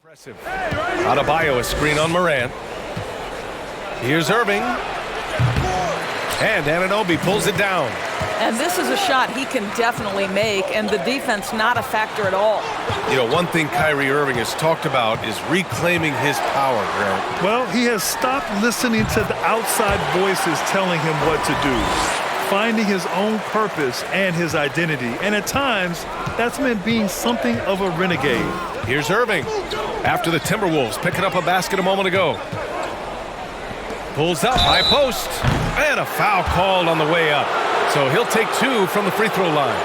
Impressive. Adebayo, a screen on Morant. Here's Irving. And Anunoby pulls it down. And this is a shot he can definitely make, and the defense not a factor at all. You know, one thing Kyrie Irving has talked about is reclaiming his power, Grant. Well, he has stopped listening to the outside voices telling him what to do, finding his own purpose and his identity. And at times, that's meant being something of a renegade. Here's Irving. After the Timberwolves picking up a basket a moment ago. Pulls up, high post, and a foul called on the way up. So he'll take two from the free throw line.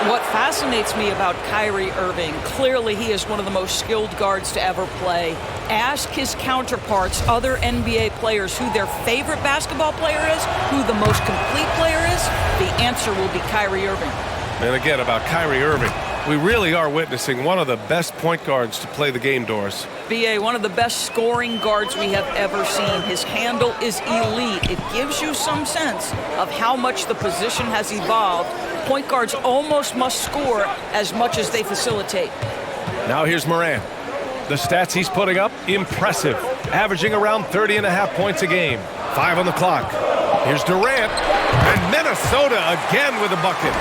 What fascinates me about Kyrie Irving, clearly he is one of the most skilled guards to ever play. Ask his counterparts, other NBA players, who their favorite basketball player is, who the most complete player is. The answer will be Kyrie Irving. And again, about Kyrie Irving, we really are witnessing one of the best point guards to play the game, Doris. BA, one of the best scoring guards we have ever seen. His handle is elite. It gives you some sense of how much the position has evolved. Point guards almost must score as much as they facilitate. Now here's Morant. The stats he's putting up, impressive. Averaging around 30.5 points a game. 5 on the clock. Here's Durant. And Minnesota again with a bucket.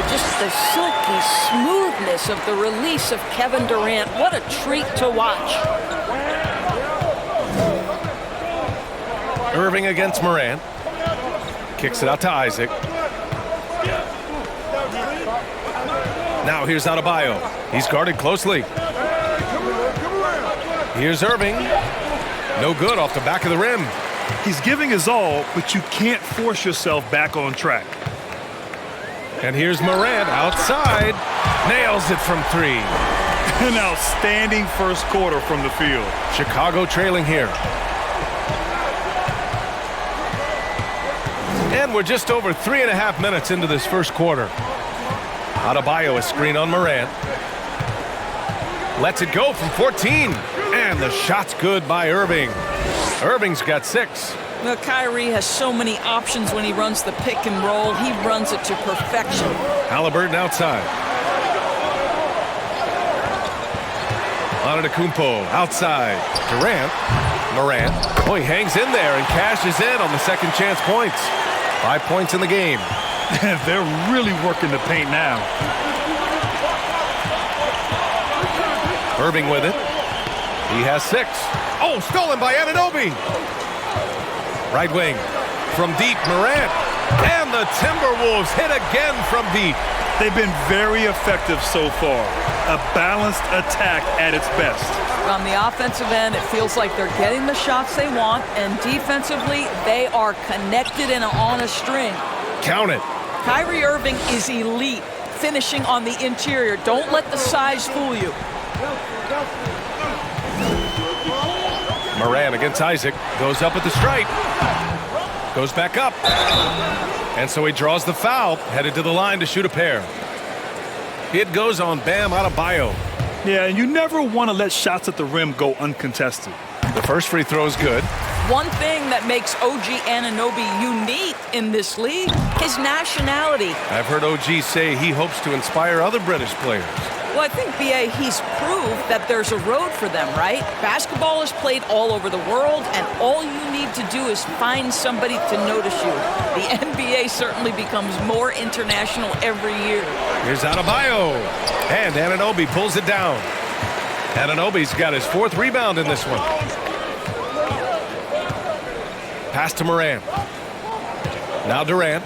Just the silky smoothness of the release of Kevin Durant. What a treat to watch. Irving against Morant. Kicks it out to Isaac. Now here's Adebayo. He's guarded closely. Here's Irving. No good off the back of the rim. He's giving his all, but you can't force yourself back on track. And here's Morant outside. Nails it from three. An outstanding first quarter from the field. Chicago trailing here. And we're just over 3.5 minutes into this first quarter. Adebayo, a screen on Morant. Lets it go from 14. And the shot's good by Irving. Irving's got 6. Well, Kyrie has so many options when he runs the pick and roll. He runs it to perfection. Halliburton outside. Antetokounmpo outside. Durant. Morant. Oh, he hangs in there and cashes in on the second chance points. 5 points in the game. They're really working the paint now. Irving with it. He has 6. Oh, stolen by Anunoby. Right wing. From deep, Morant. And the Timberwolves hit again from deep. They've been very effective so far. A balanced attack at its best. On the offensive end, it feels like they're getting the shots they want, and defensively, they are connected and on a string. Count it. Kyrie Irving is elite, finishing on the interior. Don't let the size fool you. Morant against Isaac. Goes up at the stripe. Goes back up. And so he draws the foul. Headed to the line to shoot a pair. It goes on Bam Adebayo. Yeah, and you never want to let shots at the rim go uncontested. The first free throw is good. One thing that makes OG Anunoby unique in this league, his nationality. I've heard OG say he hopes to inspire other British players. Well, I think, BA, he's proved that there's a road for them, right? Basketball is played all over the world, and all you need to do is find somebody to notice you. The NBA certainly becomes more international every year. Here's Adebayo. And Anunoby pulls it down. Anunoby's got his 4th rebound in this one. Pass to Morant. Now Durant.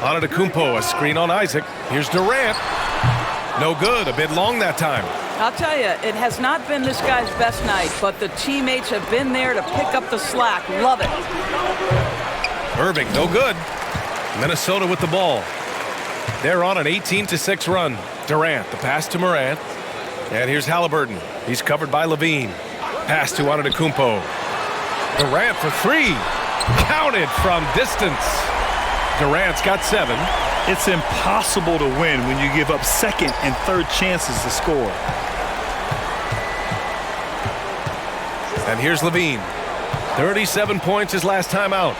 Antetokounmpo, a screen on Isaac. Here's Durant. No good. A bit long that time. I'll tell you, it has not been this guy's best night, but the teammates have been there to pick up the slack. Love it. Irving, no good. Minnesota with the ball. They're on an 18-6 run. Durant, the pass to Morant. And here's Halliburton. He's covered by Levine. Pass to Antetokounmpo. Durant for 3. Counted from distance. Durant's got 7. It's impossible to win when you give up second and third chances to score. And here's Levine. 37 points his last time out.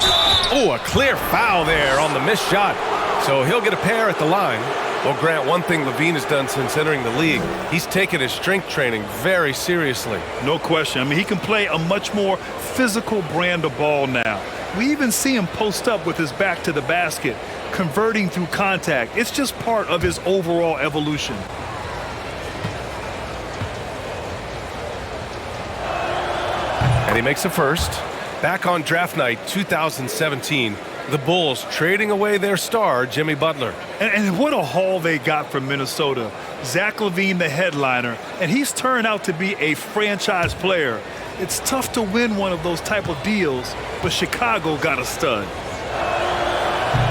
Oh, a clear foul there on the missed shot. So he'll get a pair at the line. Well, Grant, one thing Levine has done since entering the league, he's taken his strength training very seriously. No question. I mean, he can play a much more physical brand of ball now. We even see him post up with his back to the basket, converting through contact. It's just part of his overall evolution. And he makes a first. Back on draft night 2017, the Bulls trading away their star, Jimmy Butler. And what a haul they got from Minnesota. Zach LaVine, the headliner, and he's turned out to be a franchise player. It's tough to win one of those type of deals, but Chicago got a stud.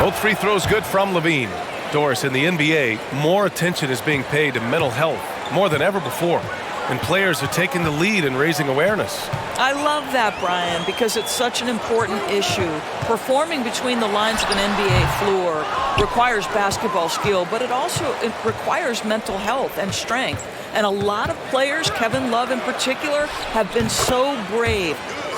Both free throws good from LaVine. Doris, in the NBA, more attention is being paid to mental health more than ever before. And players are taking the lead in raising awareness. I love that, Brian, because it's such an important issue. Performing between the lines of an NBA floor requires basketball skill, but it requires mental health and strength. And a lot of players, Kevin Love in particular, have been so brave.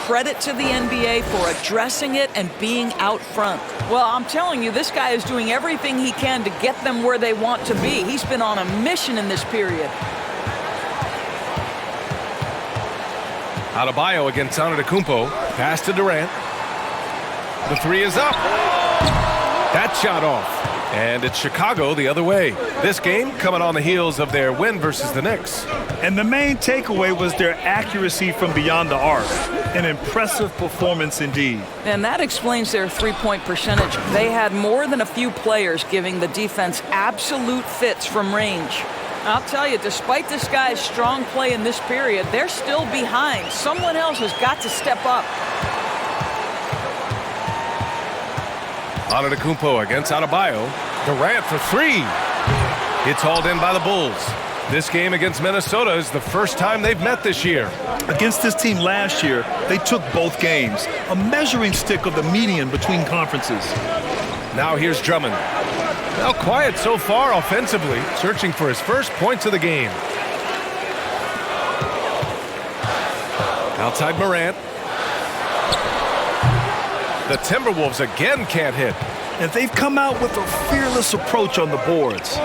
Credit to the NBA for addressing it and being out front. Well, I'm telling you, this guy is doing everything he can to get them where they want to be. He's been on a mission in this period. Adebayo against Antetokounmpo. Pass to Durant. The three is up. That shot off. And it's Chicago the other way. This game coming on the heels of their win versus the Knicks. And the main takeaway was their accuracy from beyond the arc. An impressive performance indeed. And that explains their three-point percentage. They had more than a few players giving the defense absolute fits from range. I'll tell you, despite this guy's strong play in this period, they're still behind. Someone else has got to step up. Antetokounmpo against Adebayo. Durant for three. It's hauled in by the Bulls. This game against Minnesota is the first time they've met this year. Against this team last year, they took both games, a measuring stick of the median between conferences. Now here's Drummond. Well, quiet so far offensively, searching for his first points of the game. Outside Morant. The Timberwolves again can't hit. And they've come out with a fearless approach on the boards.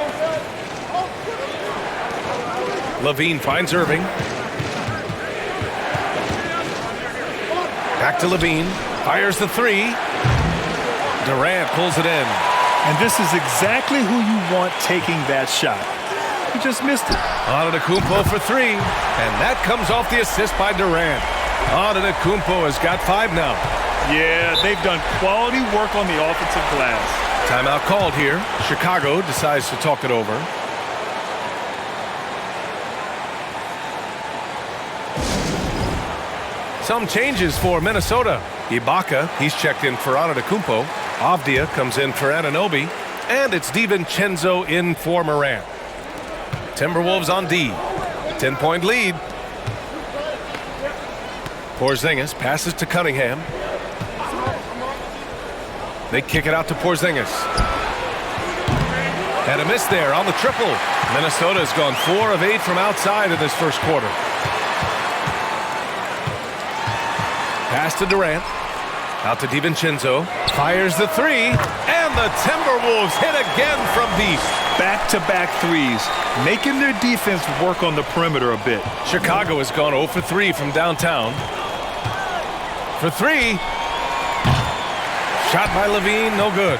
LaVine finds Irving. Back to LaVine. Fires the three. Durant pulls it in. And this is exactly who you want taking that shot. He just missed it. Antetokounmpo for three. And that comes off the assist by Durant. Antetokounmpo has got 5 now. Yeah, they've done quality work on the offensive glass. Timeout called here. Chicago decides to talk it over. Some changes for Minnesota. Ibaka, he's checked in for Antetokounmpo. Avdia comes in for Anunoby. And it's DiVincenzo in for Morant. Timberwolves on D. 10-point lead. Porzingis passes to Cunningham. They kick it out to Porzingis. And a miss there on the triple. Minnesota has gone 4 of 8 from outside in this first quarter. Pass to Durant. Out to DiVincenzo. Fires the three. And the Timberwolves hit again from deep. Back-to-back threes, making their defense work on the perimeter a bit. Chicago has gone 0 for 3 from downtown. For three. Shot by LaVine, no good.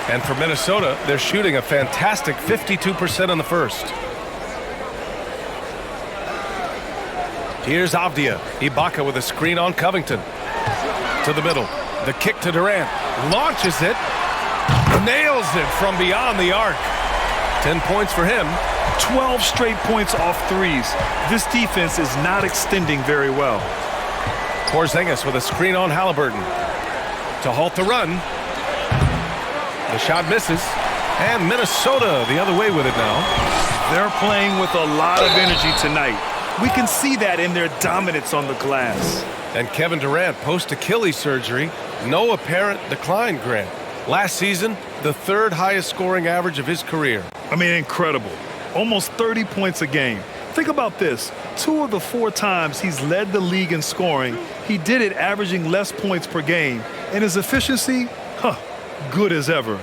And for Minnesota, they're shooting a fantastic 52% in the first. Here's Avdia. Ibaka with a screen on Covington. To the middle. The kick to Durant. Launches it. Nails it from beyond the arc. 10 points for him. 12 straight points off threes. This defense is not extending very well. Porzingis with a screen on Halliburton. To halt the run. The shot misses. And Minnesota the other way with it now. They're playing with a lot of energy tonight. We can see that in their dominance on the glass. And Kevin Durant post-Achilles surgery. No apparent decline, Grant. Last season, the 3rd highest scoring average of his career. I mean, incredible. Almost 30 points a game. Think about this. 2 of the 4 times he's led the league in scoring, he did it averaging less points per game. And his efficiency, good as ever.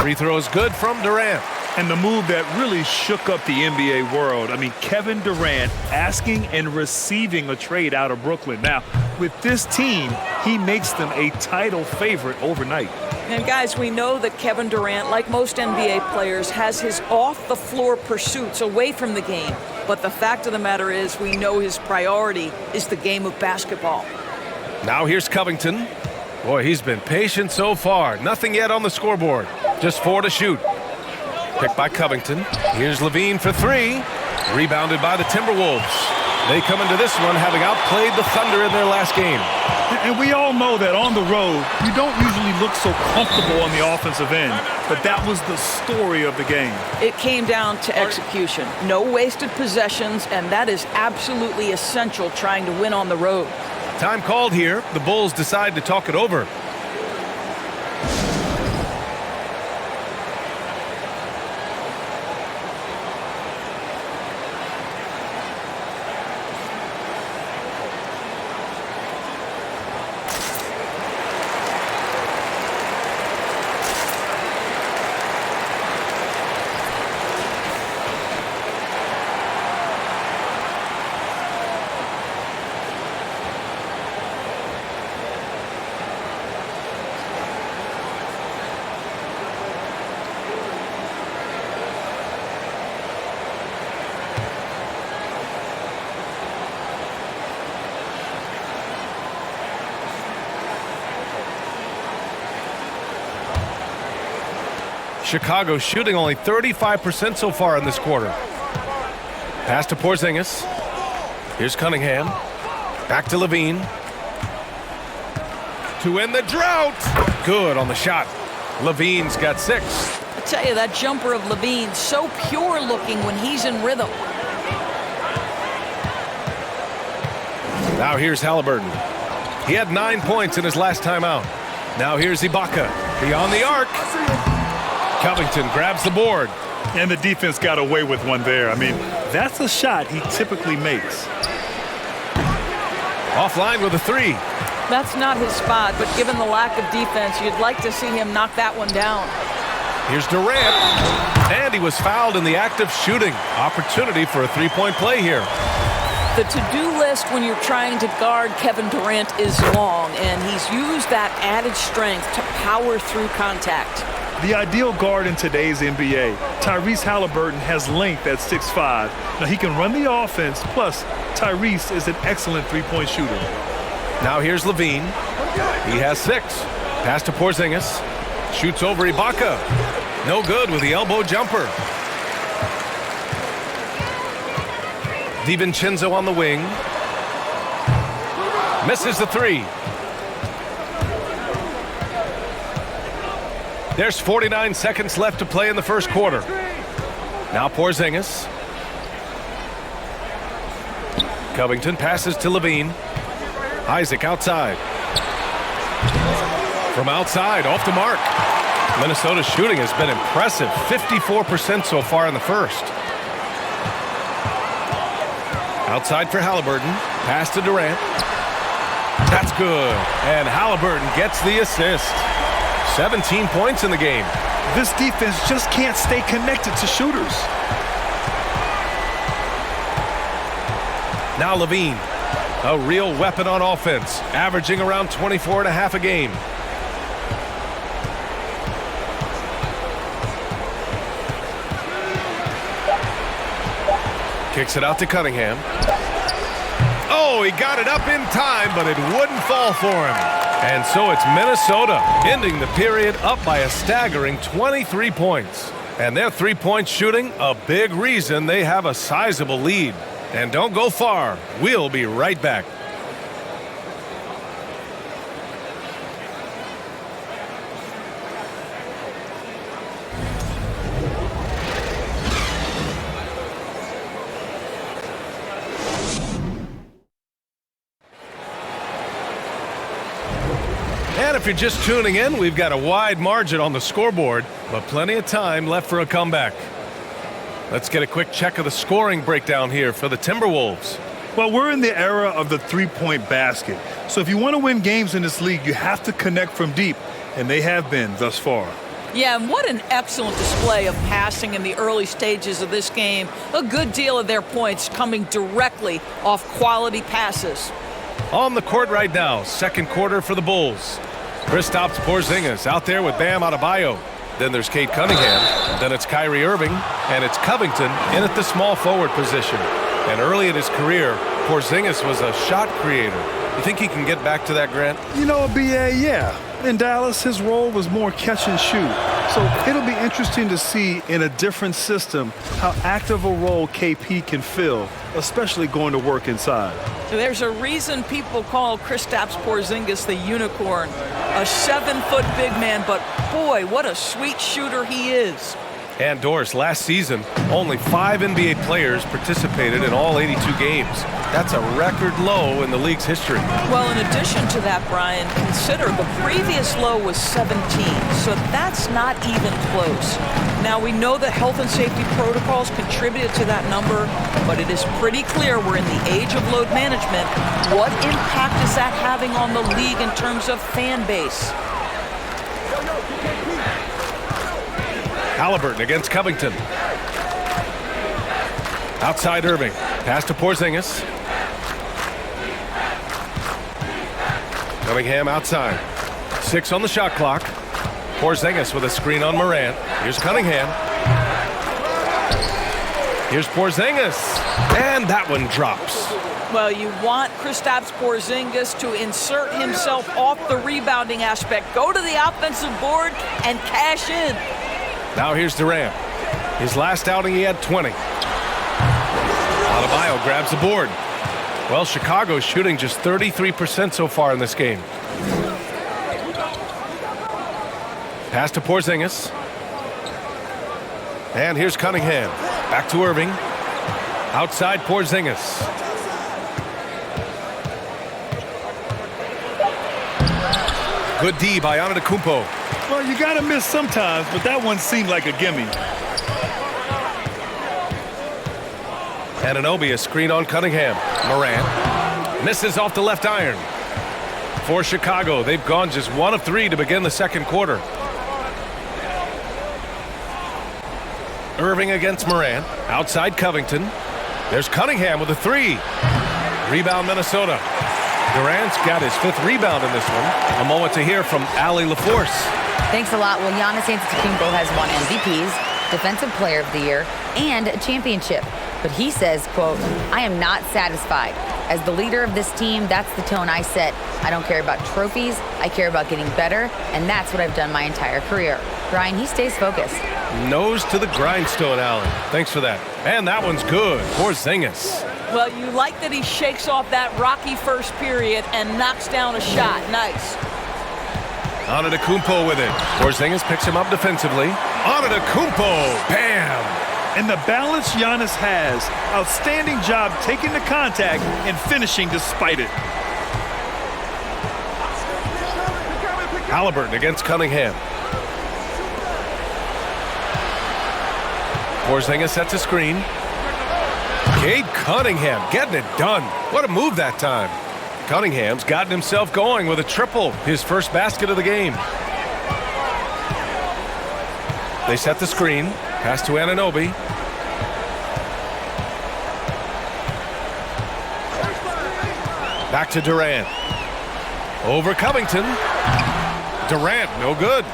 Free throw is good from Durant. And the move that really shook up the NBA world. I mean, Kevin Durant asking and receiving a trade out of Brooklyn. Now, with this team, he makes them a title favorite overnight. And guys, we know that Kevin Durant, like most NBA players, has his off-the-floor pursuits away from the game. But the fact of the matter is, we know his priority is the game of basketball. Now here's Covington. Boy, he's been patient so far. Nothing yet on the scoreboard. Just 4 to shoot. Picked by Covington. Here's Levine for 3. Rebounded by the Timberwolves. They come into this one having outplayed the Thunder in their last game. And we all know that on the road, you don't usually look so comfortable on the offensive end. But that was the story of the game. It came down to execution. No wasted possessions, and that is absolutely essential trying to win on the road. Time called here. The Bulls decide to talk it over. Chicago shooting only 35% so far in this quarter. Pass to Porzingis. Here's Cunningham. Back to Levine. To end the drought. Good on the shot. Levine's got 6. I tell you, that jumper of Levine, so pure looking when he's in rhythm. Now here's Halliburton. He had 9 points in his last time out. Now here's Ibaka. Beyond the arc. Covington grabs the board. And the defense got away with one there. I mean, that's a shot he typically makes. Offline with a 3. That's not his spot, but given the lack of defense, you'd like to see him knock that one down. Here's Durant. And he was fouled in the act of shooting. Opportunity for a 3-point play here. The to-do list when you're trying to guard Kevin Durant is long, and he's used that added strength to power through contact. The ideal guard in today's NBA, Tyrese Halliburton, has length at 6'5". Now he can run the offense, plus Tyrese is an excellent three-point shooter. Now here's Levine. He has 6. Pass to Porzingis. Shoots over Ibaka. No good with the elbow jumper. DiVincenzo on the wing. Misses the 3. There's 49 seconds left to play in the first quarter. Now Porzingis. Covington passes to Levine. Isaac outside. From outside, off the mark. Minnesota's shooting has been impressive. 54% so far in the first. Outside for Halliburton. Pass to Durant. That's good. And Halliburton gets the assist. 17 points in the game. This defense just can't stay connected to shooters. Now Levine, a real weapon on offense, averaging around 24.5 a game. Kicks it out to Cunningham. Oh, he got it up in time, but it wouldn't fall for him. And so it's Minnesota ending the period up by a staggering 23 points. And their three-point shooting, a big reason they have a sizable lead. And don't go far. We'll be right back. And if you're just tuning in, we've got a wide margin on the scoreboard, but plenty of time left for a comeback. Let's get a quick check of the scoring breakdown here for the Timberwolves. Well, we're in the era of the three-point basket. So if you want to win games in this league, you have to connect from deep, and they have been thus far. Yeah, and what an excellent display of passing in the early stages of this game. A good deal of their points coming directly off quality passes. On the court right now, second quarter for the Bulls. Kristaps Porzingis out there with Bam Adebayo. Then there's Cade Cunningham. Then it's Kyrie Irving. And it's Covington in at the small forward position. And early in his career, Porzingis was a shot creator. You think he can get back to that, Grant? You know, BA, yeah. In Dallas, his role was more catch and shoot. So it'll be interesting to see in a different system how active a role KP can fill, especially going to work inside. There's a reason people call Kristaps Porzingis the unicorn. A 7-foot big man, but boy, what a sweet shooter he is. And Doris, last season, only 5 NBA players participated in all 82 games. That's a record low in the league's history. Well, in addition to that, Brian, consider the previous low was 17, so that's not even close. Now, we know that health and safety protocols contributed to that number, but it is pretty clear we're in the age of load management. What impact is that having on the league in terms of fan base? Halliburton against Covington. Outside Irving. Pass to Porzingis. Cunningham outside. 6 on the shot clock. Porzingis with a screen on Morant. Here's Cunningham. Here's Porzingis. And that one drops. Well, you want Kristaps Porzingis to insert himself off the rebounding aspect. Go to the offensive board and cash in. Now here's Durant. His last outing, he had 20. Adebayo grabs the board. Well, Chicago's shooting just 33% so far in this game. Pass to Porzingis. And here's Cunningham. Back to Irving. Outside Porzingis. Good D by Antetokounmpo. Well, you got to miss sometimes, but that one seemed like a gimme. Anunoby, a screen on Cunningham. Morant misses off the left iron. For Chicago, they've gone just 1 of 3 to begin the second quarter. Irving against Morant. Outside Covington. There's Cunningham with a 3. Rebound Minnesota. Durant's got his 5th rebound in this one. A moment to hear from Allie LaForce. Thanks a lot. Well, Giannis Antetokounmpo has won MVPs, Defensive Player of the Year, and a championship. But he says, quote, "I am not satisfied. As the leader of this team, that's the tone I set. I don't care about trophies. I care about getting better, and that's what I've done my entire career." Brian, he stays focused. Nose to the grindstone, Allen. Thanks for that. And that one's good. Porzingis. Well, you like that he shakes off that rocky first period and knocks down a shot. Nice. Antetokounmpo with it. Porzingis picks him up defensively. Antetokounmpo. Bam! And the balance Giannis has. Outstanding job taking the contact and finishing despite it. Halliburton against Cunningham. Porzingis sets a screen. Cade Cunningham getting it done. What a move that time. Cunningham's gotten himself going with a triple, his first basket of the game. They set the screen. Pass to Anunoby. Back to Durant. Over Covington. Durant, no good.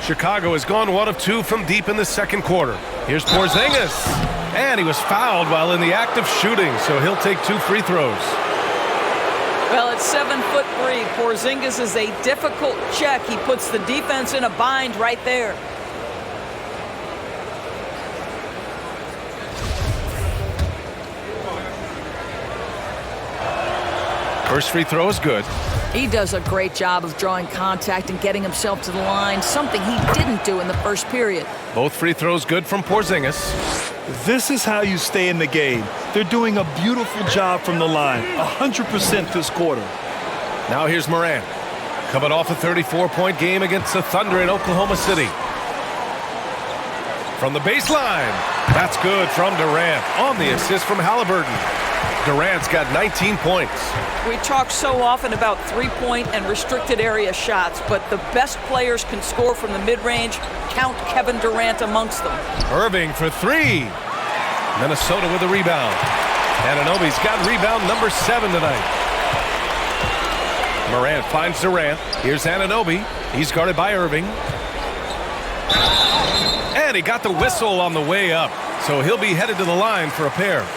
Chicago has gone 1 of 2 from deep in the second quarter. Here's Porzingis. And he was fouled while in the act of shooting, so he'll take 2 free throws. Well, at 7'3", Porzingis is a difficult check. He puts the defense in a bind right there. First free throw is good. He does a great job of drawing contact and getting himself to the line, something he didn't do in the first period. Both free throws good from Porzingis. This is how you stay in the game. They're doing a beautiful job from the line, 100% this quarter. Now here's Morant, coming off a 34-point game against the Thunder in Oklahoma City. From the baseline, that's good from Durant on the assist from Halliburton. Durant's got 19 points. We talk so often about three-point and restricted area shots, but the best players can score from the mid-range. Count Kevin Durant amongst them. Irving for three. Minnesota with a rebound. Anunoby's got rebound number 7 tonight. Morant finds Durant. Here's Anunoby. He's guarded by Irving. And he got the whistle on the way up. So he'll be headed to the line for a pair.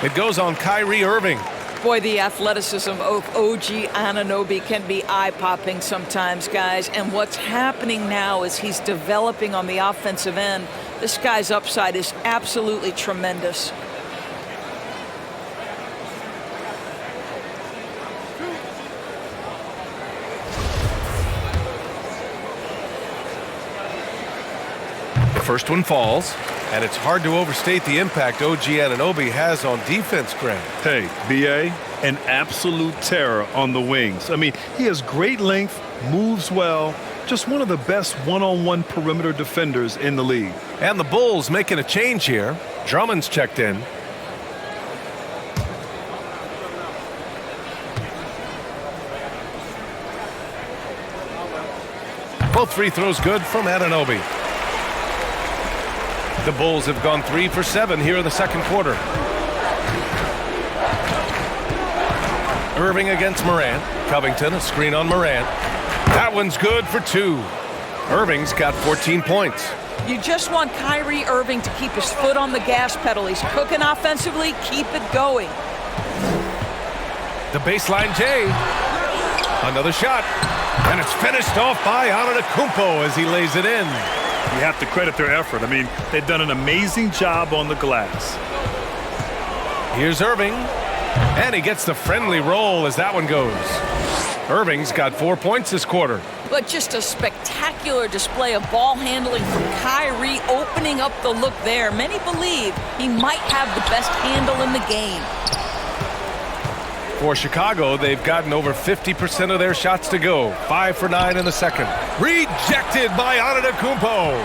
It goes on Kyrie Irving. Boy, the athleticism of OG Anunoby can be eye-popping sometimes, guys. And what's happening now is he's developing on the offensive end. This guy's upside is absolutely tremendous. The first one falls, and it's hard to overstate the impact OG Anunoby has on defense, Grant. Hey, BA, an absolute terror on the wings. I mean, he has great length, moves well, just one of the best one-on-one perimeter defenders in the league. And the Bulls making a change here. Drummond's checked in. Both free throws good from Anunoby. The Bulls have gone 3 for 7 here in the second quarter. Irving against Morant. Covington, a screen on Morant. That one's good for 2. Irving's got 14 points. You just want Kyrie Irving to keep his foot on the gas pedal. He's cooking offensively. Keep it going. The baseline J. Another shot. And it's finished off by Antetokounmpo as he lays it in. You have to credit their effort. I mean, they've done an amazing job on the glass. Here's Irving. And he gets the friendly roll as that one goes. Irving's got 4 points this quarter. But just a spectacular display of ball handling from Kyrie, opening up the look there. Many believe he might have the best handle in the game. For Chicago, they've gotten over 50% of their shots to go. 5 for 9 in the second. Rejected by Antetokounmpo.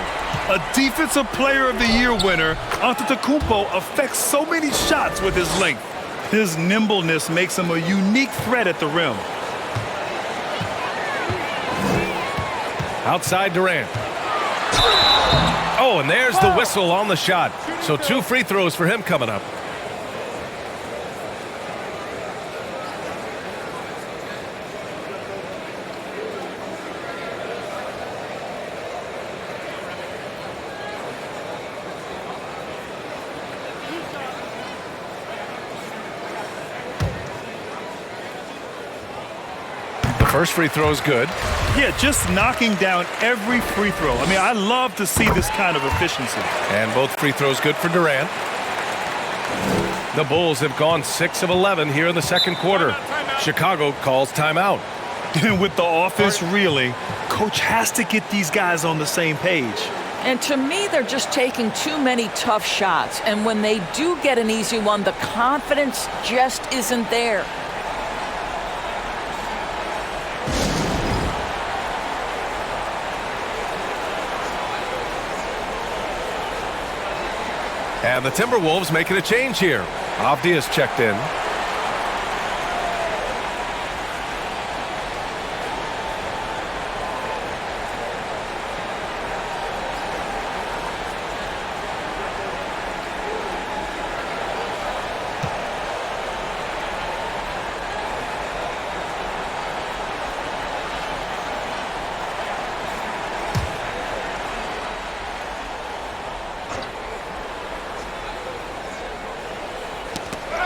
A Defensive Player of the Year winner, Antetokounmpo affects so many shots with his length. His nimbleness makes him a unique threat at the rim. Outside Durant. Oh, and there's the whistle on the shot. So 2 free throws for him coming up. First free throw is good. Yeah, just knocking down every free throw. I mean, I love to see this kind of efficiency. And both free throws good for Durant. The Bulls have gone 6 of 11 here in the second quarter. Chicago calls timeout. With the offense reeling, coach has to get these guys on the same page. And to me, they're just taking too many tough shots. And when they do get an easy one, the confidence just isn't there. And the Timberwolves making a change here. Avdia's checked in.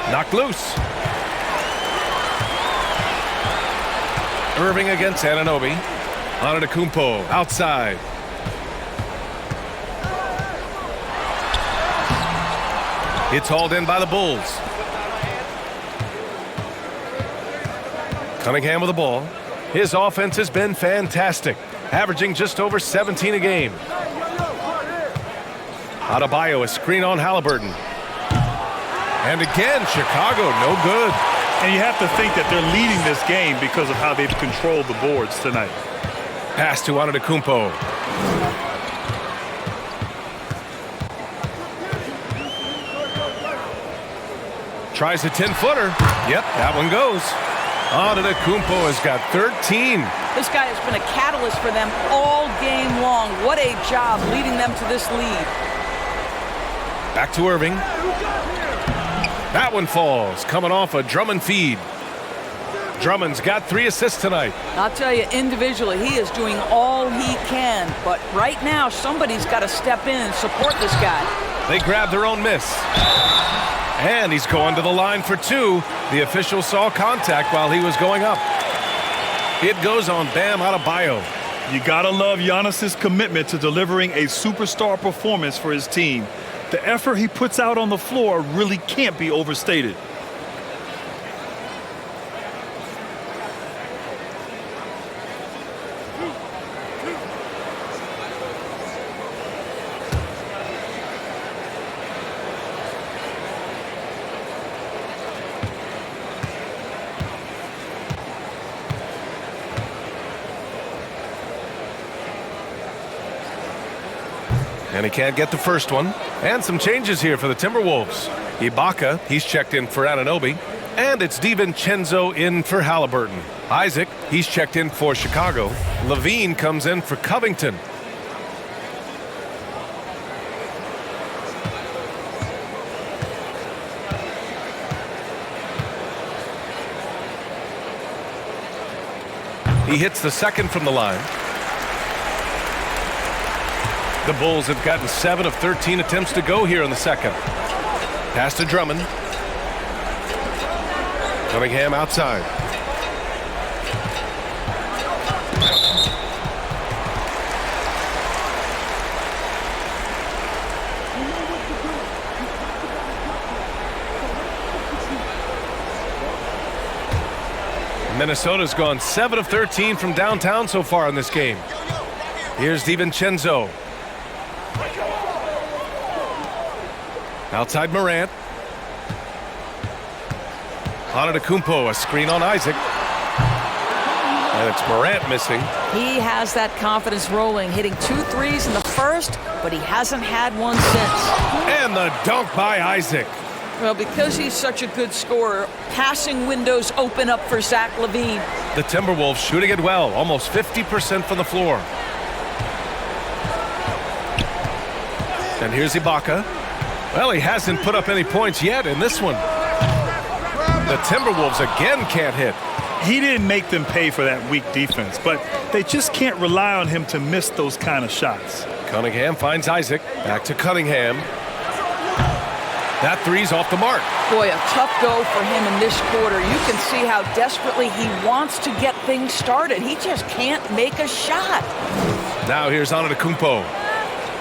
Knocked loose. Irving against Anunoby. Antetokounmpo outside. It's hauled in by the Bulls. Cunningham with the ball. His offense has been fantastic, averaging just over 17 a game. Adebayo, a screen on Halliburton. And again, Chicago, no good. And you have to think that they're leading this game because of how they've controlled the boards tonight. Pass to Antetokounmpo. Tries a 10-footer. Yep, that one goes. Antetokounmpo has got 13. This guy has been a catalyst for them all game long. What a job leading them to this lead. Back to Irving. That one falls, coming off a Drummond feed. Drummond's got 3 assists tonight. I'll tell you, individually, he is doing all he can. But right now, somebody's got to step in and support this guy. They grab their own miss. And he's going to the line for 2. The official saw contact while he was going up. It goes on Bam Adebayo. You gotta love Giannis's commitment to delivering a superstar performance for his team. The effort he puts out on the floor really can't be overstated. And he can't get the first one. And some changes here for the Timberwolves. Ibaka, he's checked in for Anunoby. And it's DiVincenzo in for Halliburton. Isaac, he's checked in for Chicago. Levine comes in for Covington. He hits the second from the line. The Bulls have gotten 7 of 13 attempts to go here in the second. Pass to Drummond. Cunningham outside. Minnesota's gone 7 of 13 from downtown so far in this game. Here's DiVincenzo. Outside Morant. Antetokounmpo, a screen on Isaac. And it's Morant missing. He has that confidence rolling, hitting 2 threes in the first, but he hasn't had one since. And the dunk by Isaac. Well, because he's such a good scorer, passing windows open up for Zach LaVine. The Timberwolves shooting it well, almost 50% from the floor. And here's Ibaka. Well, he hasn't put up any points yet in this one. The Timberwolves again can't hit. He didn't make them pay for that weak defense, but they just can't rely on him to miss those kind of shots. Cunningham finds Isaac. Back to Cunningham. That three's off the mark. Boy, a tough go for him in this quarter. You can see how desperately he wants to get things started. He just can't make a shot. Now here's Antetokounmpo.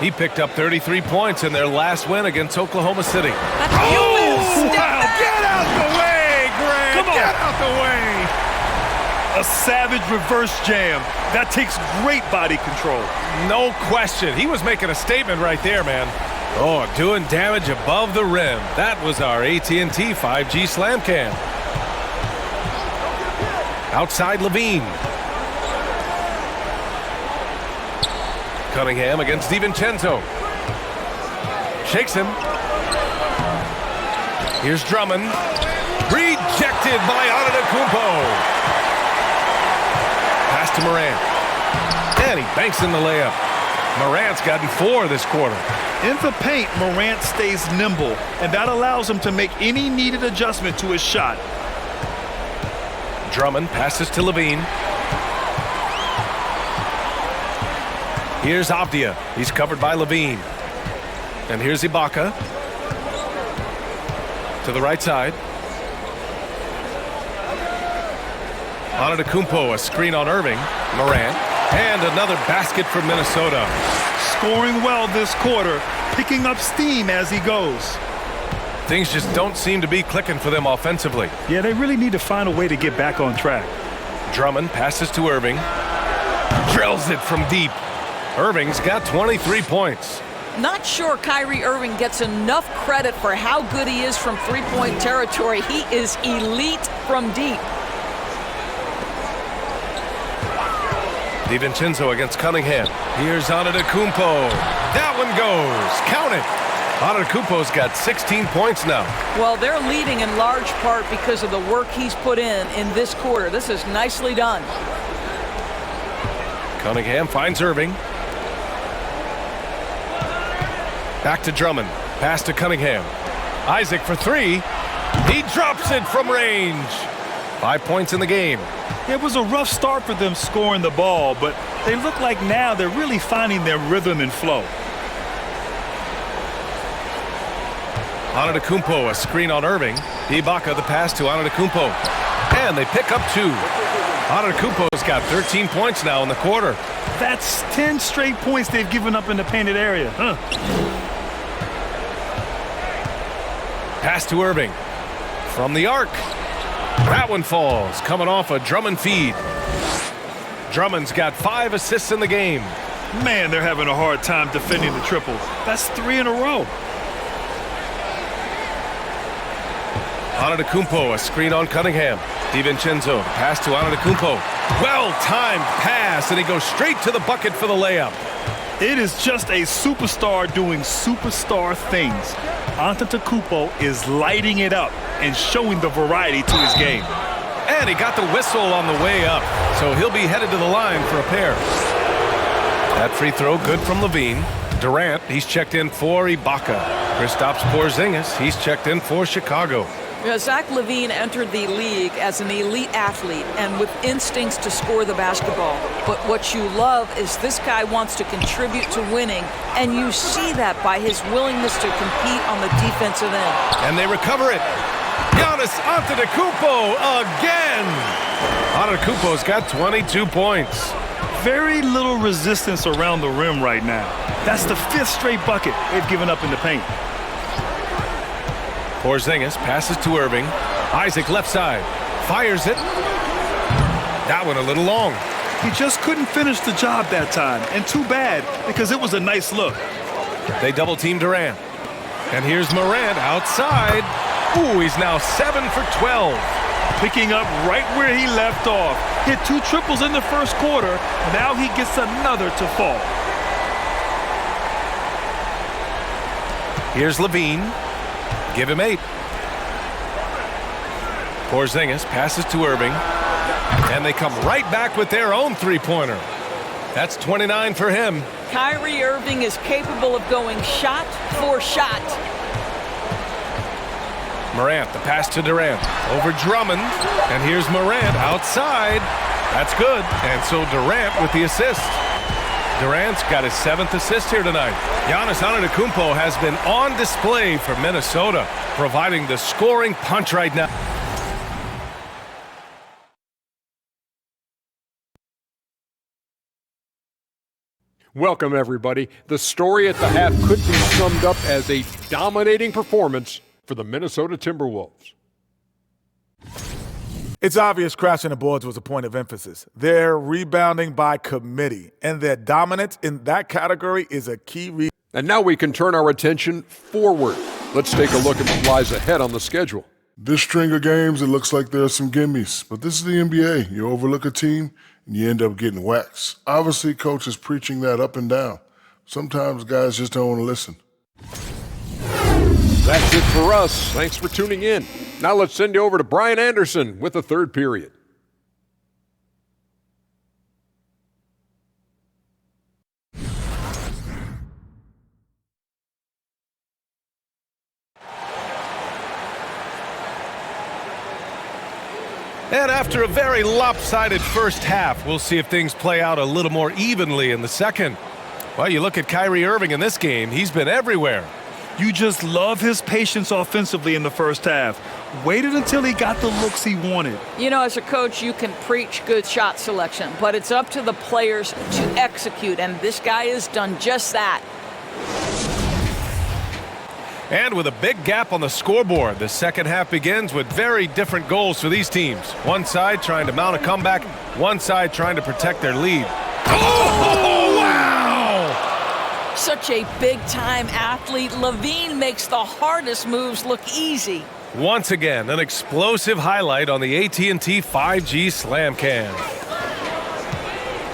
He picked up 33 points in their last win against Oklahoma City. Oh, wow. Get out the way, Grant. Come on. Get out the way. A savage reverse jam. That takes great body control. No question. He was making a statement right there, man. Oh, doing damage above the rim. That was our AT&T 5G Slam Cam. Outside Levine. Cunningham against DiVincenzo. Shakes him. Here's Drummond. Rejected by Antetokounmpo. Pass to Morant. And he banks in the layup. Morant's gotten 4 this quarter. In the paint, Morant stays nimble, and that allows him to make any needed adjustment to his shot. Drummond passes to Levine. Here's Avdia. He's covered by Levine. And here's Ibaka. To the right side. Antetokounmpo, a screen on Irving. Morant. And another basket for Minnesota. Scoring well this quarter, picking up steam as he goes. Things just don't seem to be clicking for them offensively. Yeah, they really need to find a way to get back on track. Drummond passes to Irving. Drills it from deep. Irving's got 23 points. Not sure Kyrie Irving gets enough credit for how good he is from three-point territory. He is elite from deep. DiVincenzo against Cunningham. Here's Antetokounmpo. That one goes. Count it. Antetokounmpo's got 16 points now. Well, they're leading in large part because of the work he's put in this quarter. This is nicely done. Cunningham finds Irving. Back to Drummond. Pass to Cunningham. Isaac for three. He drops it from range. 5 points in the game. It was a rough start for them scoring the ball, but they look like now they're really finding their rhythm and flow. Antetokounmpo, a screen on Irving. Ibaka, the pass to Antetokounmpo. And they pick up 2. Antetokounmpo's got 13 points now in the quarter. That's 10 straight points they've given up in the painted area. Pass to Irving. From the arc. That one falls, coming off a Drummond feed. Drummond's got 5 assists in the game. Man, they're having a hard time defending the triples. That's 3 in a row. Antetokounmpo, a screen on Cunningham. DiVincenzo, pass to Antetokounmpo. Well-timed pass, and he goes straight to the bucket for the layup. It is just a superstar doing superstar things. Antetokounmpo is lighting it up and showing the variety to his game. And he got the whistle on the way up, so he'll be headed to the line for a pair. That free throw good from Levine. Durant, he's checked in for Ibaka. Kristaps Porzingis, he's checked in for Chicago. Zach LaVine entered the league as an elite athlete and with instincts to score the basketball. But what you love is this guy wants to contribute to winning, and you see that by his willingness to compete on the defensive end. And they recover it. Giannis Antetokounmpo again. Antetokounmpo's got 22 points. Very little resistance around the rim right now. That's the 5th straight bucket they've given up in the paint. Porzingis passes to Irving. Isaac left side. Fires it. That one a little long. He just couldn't finish the job that time. And too bad, because it was a nice look. They double team Durant. And here's Morant outside. Ooh, he's now 7 for 12. Picking up right where he left off. Hit 2 triples in the first quarter. Now he gets another to fall. Here's Levine. Give him 8. Porzingis passes to Irving. And they come right back with their own three-pointer. That's 29 for him. Kyrie Irving is capable of going shot for shot. Morant, the pass to Durant. Over Drummond. And here's Morant outside. That's good. And so Durant with the assist. Durant's got his 7th assist here tonight. Giannis Antetokounmpo has been on display for Minnesota, providing the scoring punch right now. Welcome, everybody. The story at the half could be summed up as a dominating performance for the Minnesota Timberwolves. It's obvious crashing the boards was a point of emphasis. They're rebounding by committee, and their dominance in that category is a key reason. And now we can turn our attention forward. Let's take a look at what lies ahead on the schedule. This string of games, it looks like there are some gimmies, but this is the NBA. You overlook a team, and you end up getting waxed. Obviously, coach is preaching that up and down. Sometimes guys just don't want to listen. That's it for us. Thanks for tuning in. Now let's send you over to Brian Anderson with the third period. And after a very lopsided first half, we'll see if things play out a little more evenly in the second. Well, you look at Kyrie Irving in this game, he's been everywhere. You just love his patience offensively in the first half. Waited until he got the looks he wanted. You know, as a coach, you can preach good shot selection, but it's up to the players to execute, and this guy has done just that. And with a big gap on the scoreboard, the second half begins with very different goals for these teams. One side trying to mount a comeback, one side trying to protect their lead. Oh, wow! Such a big-time athlete. Levine makes the hardest moves look easy. Once again, an explosive highlight on the AT&T 5G Slam Cam.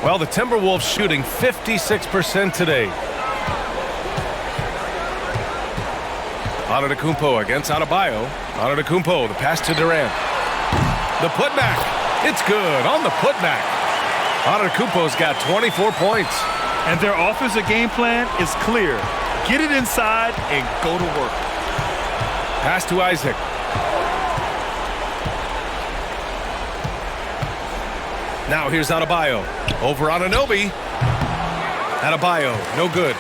Well, the Timberwolves shooting 56% today. Antetokounmpo against Adebayo. Antetokounmpo, the pass to Durant. The putback. It's good on the putback. Antetokounmpo's got 24 points. And their offensive game plan is clear. Get it inside and go to work. Pass to Isaac. Now here's Adebayo. Over Anunoby. Adebayo, no good.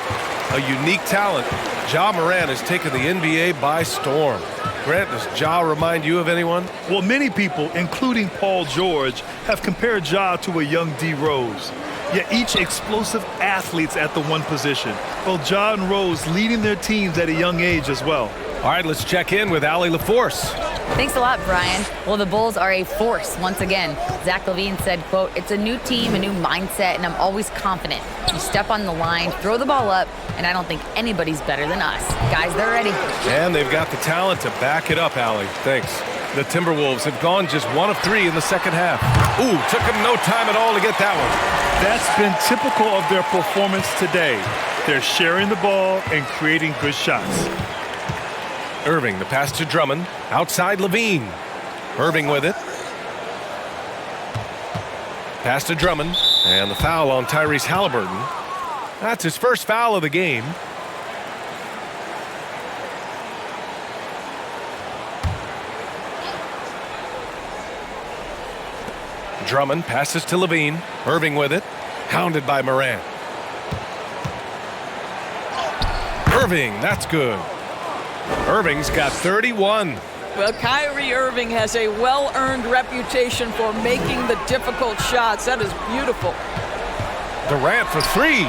A unique talent. Ja Morant has taken the NBA by storm. Grant, does Ja remind you of anyone? Well, many people, including Paul George, have compared Ja to a young D. Rose. Yet each explosive athletes at the one position. Both Ja and Rose leading their teams at a young age as well. All right, let's check in with Allie LaForce. Thanks a lot, Brian. Well, the Bulls are a force once again. Zach LaVine said, quote, "It's a new team, a new mindset, and I'm always confident. You step on the line, throw the ball up, and I don't think anybody's better than us. Guys, they're ready." And they've got the talent to back it up, Allie. Thanks. The Timberwolves have gone just 1 of 3 in the second half. Ooh, took them no time at all to get that one. That's been typical of their performance today. They're sharing the ball and creating good shots. Irving, the pass to Drummond. Outside Levine. Irving with it. Pass to Drummond. And the foul on Tyrese Halliburton. That's his first foul of the game. Drummond passes to Levine. Irving with it. Hounded by Morant. Irving, that's good. Irving's got 31. Well, Kyrie Irving has a well-earned reputation for making the difficult shots. That is beautiful. Durant for 3.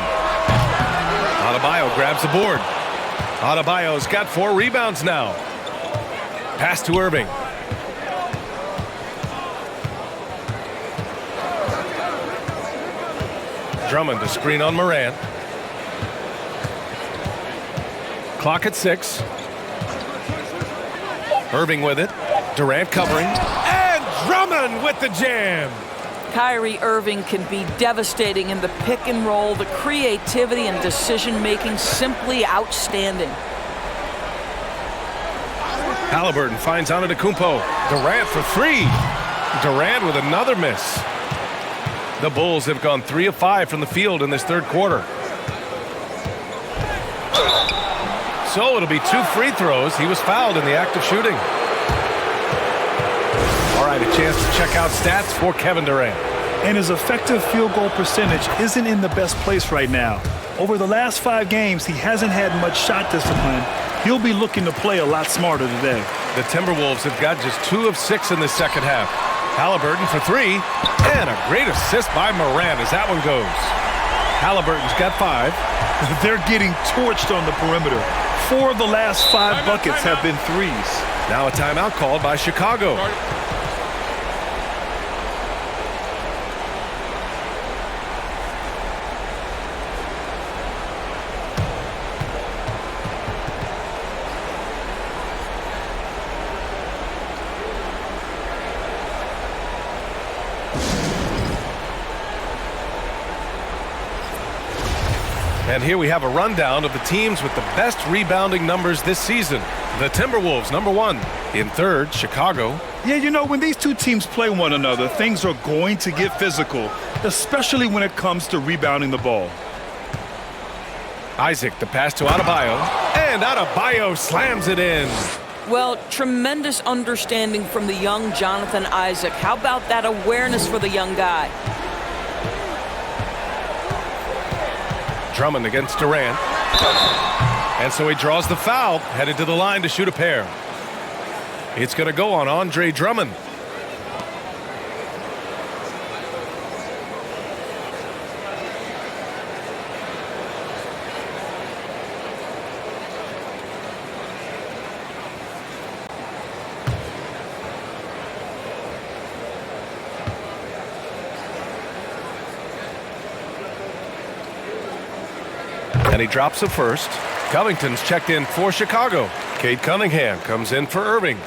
Adebayo grabs the board. Adebayo's got 4 rebounds now. Pass to Irving. Drummond to screen on Morant. Clock at 6. Irving with it. Durant covering. And Drummond with the jam. Kyrie Irving can be devastating in the pick and roll. The creativity and decision-making simply outstanding. Halliburton finds Antetokounmpo. Durant for 3. Durant with another miss. The Bulls have gone 3 of 5 from the field in this third quarter. So it'll be 2 free throws. He was fouled in the act of shooting. All right, a chance to check out stats for Kevin Durant. And his effective field goal percentage isn't in the best place right now. Over the last 5 games, he hasn't had much shot discipline. He'll be looking to play a lot smarter today. The Timberwolves have got just 2 of 6 in the second half. Halliburton for 3, and a great assist by Morant as that one goes. Halliburton's got 5. They're getting torched on the perimeter. 4 of the last 5 buckets have been threes. Now a timeout called by Chicago. And here we have a rundown of the teams with the best rebounding numbers this season. The Timberwolves, number 1. In third, Chicago. Yeah, you know, when these two teams play one another, things are going to get physical, especially when it comes to rebounding the ball. Isaac, the pass to Adebayo. And Adebayo slams it in. Well, tremendous understanding from the young Jonathan Isaac. How about that awareness for the young guy? Drummond against Durant. And so he draws the foul, headed to the line to shoot a pair. It's going to go on Andre Drummond. And he drops the first. Covington's checked in for Chicago. Cade Cunningham comes in for Irving.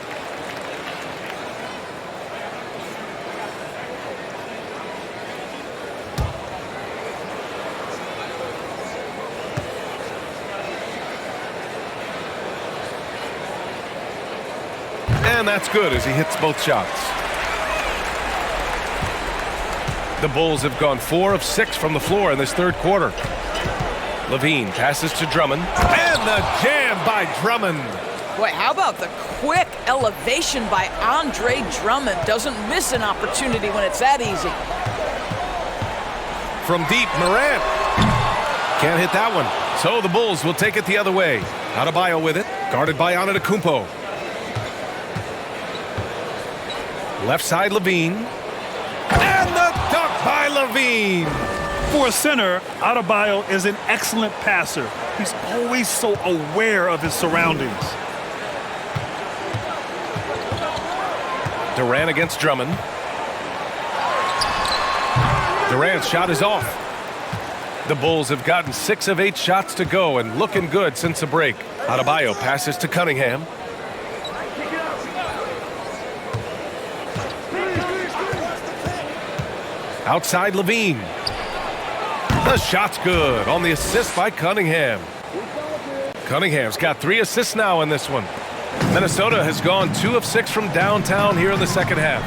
And that's good as he hits both shots. The Bulls have gone 4 of 6 from the floor in this third quarter. Levine passes to Drummond. And the jam by Drummond. Boy, how about the quick elevation by Andre Drummond? Doesn't miss an opportunity when it's that easy. From deep, Morant. Can't hit that one. So the Bulls will take it the other way. Adebayo with it. Guarded by Antetokounmpo. Left side, Levine. And the dunk by Levine. For a center, Adebayo is an excellent passer. He's always so aware of his surroundings. Durant against Drummond. Durant's shot is off. The Bulls have gotten 6 of 8 shots to go and looking good since the break. Adebayo passes to Cunningham. Outside Levine. The shot's good on the assist by Cunningham. Cunningham's got 3 assists now in this one. Minnesota has gone 2 of 6 from downtown here in the second half.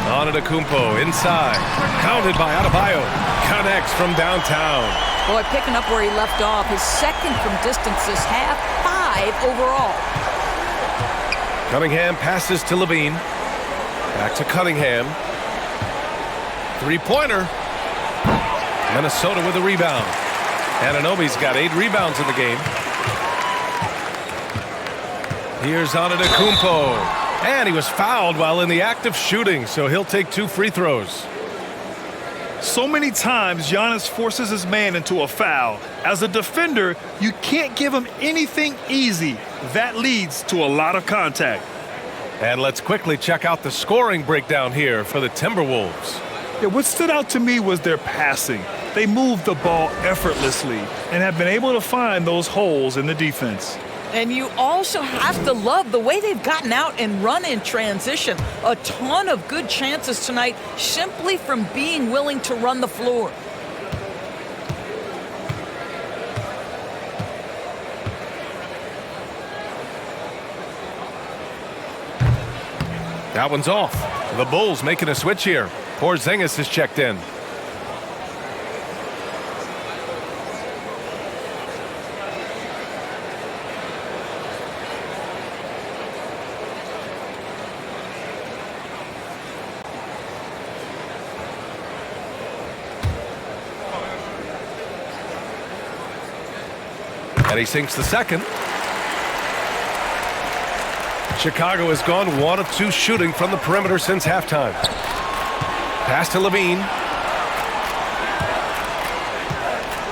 Antetokounmpo inside. Counted by Adebayo. Connects from downtown. Boy, picking up where he left off. His second from distance this half, 5 overall. Cunningham passes to Levine. Back to Cunningham. Three-pointer. Minnesota with a rebound. Anunoby's got 8 rebounds in the game. Here's Antetokounmpo. And he was fouled while in the act of shooting, so he'll take 2 free throws. So many times, Giannis forces his man into a foul. As a defender, you can't give him anything easy. That leads to a lot of contact. And let's quickly check out the scoring breakdown here for the Timberwolves. Yeah, what stood out to me was their passing. They moved the ball effortlessly and have been able to find those holes in the defense. And you also have to love the way they've gotten out and run in transition. A ton of good chances tonight simply from being willing to run the floor. That one's off. The Bulls making a switch here. Porzingis is checked in. And he sinks the second. Chicago has gone 1 of 2 shooting from the perimeter since halftime. Pass to Levine.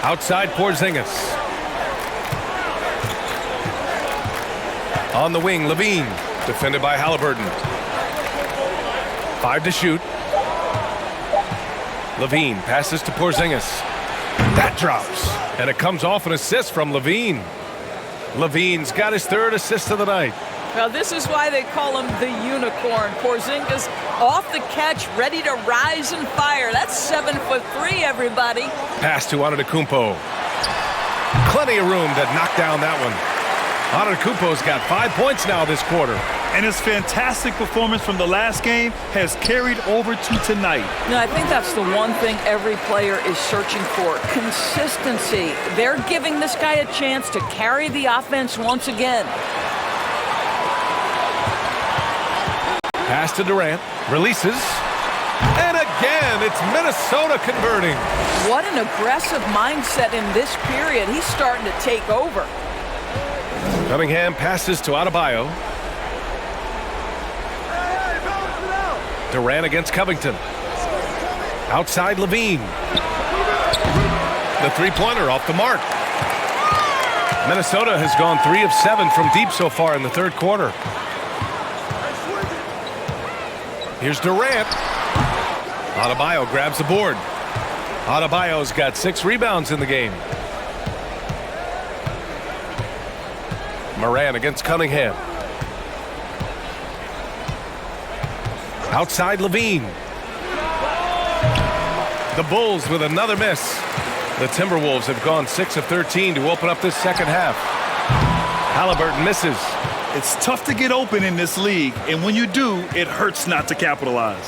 Outside Porzingis. On the wing, Levine. Defended by Halliburton. 5 to shoot. Levine passes to Porzingis. That drops. And it comes off an assist from Levine. Levine's got his 3rd assist of the night. Now, this is why they call him the unicorn. Porzingis off the catch, ready to rise and fire. That's 7'3", everybody. Pass to Antetokounmpo. Plenty of room to knock down that one. Antetokounmpo's got 5 points now this quarter. And his fantastic performance from the last game has carried over to tonight. Now, I think that's the one thing every player is searching for. Consistency. They're giving this guy a chance to carry the offense once again. Pass to Durant, releases, and again, it's Minnesota converting. What an aggressive mindset in this period. He's starting to take over. Cunningham passes to Adebayo. Durant against Covington. Outside Levine. The three-pointer off the mark. Minnesota has gone 3 of 7 from deep so far in the third quarter. Here's Durant. Adebayo grabs the board. Adebayo's got 6 rebounds in the game. Morant against Cunningham. Outside Levine. The Bulls with another miss. The Timberwolves have gone 6 of 13 to open up this second half. Halliburton misses. It's tough to get open in this league, and when you do, it hurts not to capitalize.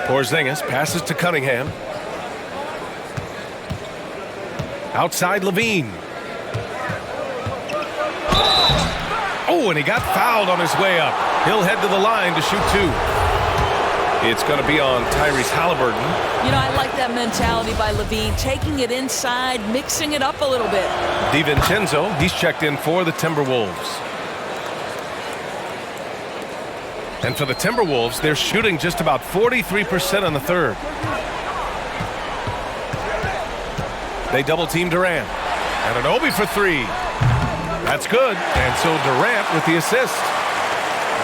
Porzingis passes to Cunningham. Outside Levine. Oh, and he got fouled on his way up. He'll head to the line to shoot 2. It's going to be on Tyrese Halliburton. You know, I like that mentality by Levine, taking it inside, mixing it up a little bit. DiVincenzo, he's checked in for the Timberwolves. And for the Timberwolves, they're shooting just about 43% on the third. They double-team Durant. And Anunoby for 3. That's good. And so Durant with the assist.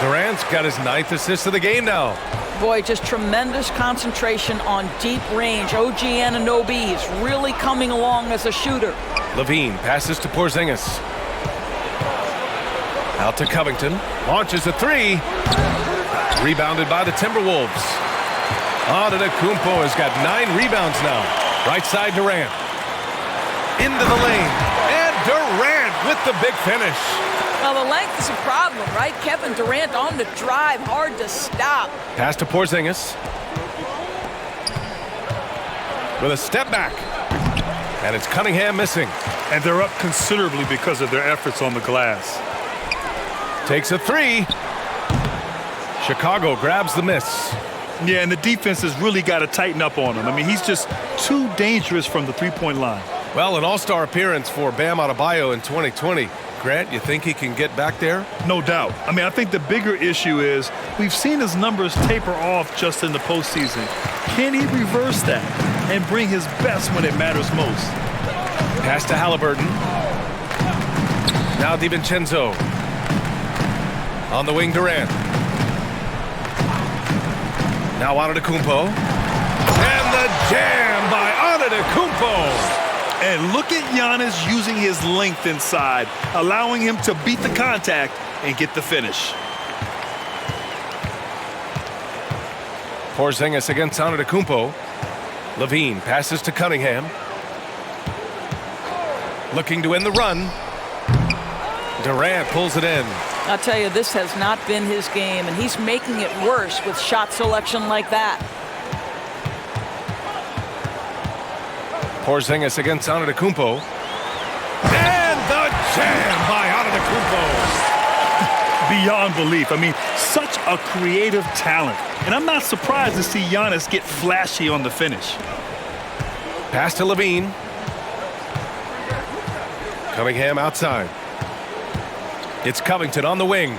Durant's got his 9th assist of the game now. Boy, just tremendous concentration on deep range. OG Anunoby is really coming along as a shooter. Levine passes to Porzingis. Out to Covington. Launches a 3. Rebounded by the Timberwolves. Antetokounmpo has got 9 rebounds now. Right side Durant. Into the lane. And Durant with the big finish. Well, the length is a problem, right? Kevin Durant on the drive, hard to stop. Pass to Porzingis. With a step back. And it's Cunningham missing. And they're up considerably because of their efforts on the glass. Takes a 3. Chicago grabs the miss. Yeah, and the defense has really got to tighten up on him. I mean, he's just too dangerous from the three-point line. Well, an all-star appearance for Bam Adebayo in 2020. Grant, you think he can get back there? No doubt. I mean, I think the bigger issue is we've seen his numbers taper off just in the postseason. Can he reverse that and bring his best when it matters most? Pass to Halliburton. Now DiVincenzo. On the wing, Durant. Now Antetokounmpo. And the jam by Antetokounmpo. And look at Giannis using his length inside, allowing him to beat the contact and get the finish. Porzingis against Antetokounmpo. Levine passes to Cunningham. Looking to end the run. Durant pulls it in. I'll tell you, this has not been his game, and he's making it worse with shot selection like that. Porzingis against Antetokounmpo. And the jam by Antetokounmpo. Beyond belief. I mean, such a creative talent. And I'm not surprised to see Giannis get flashy on the finish. Pass to Levine. Cunningham outside. It's Covington on the wing.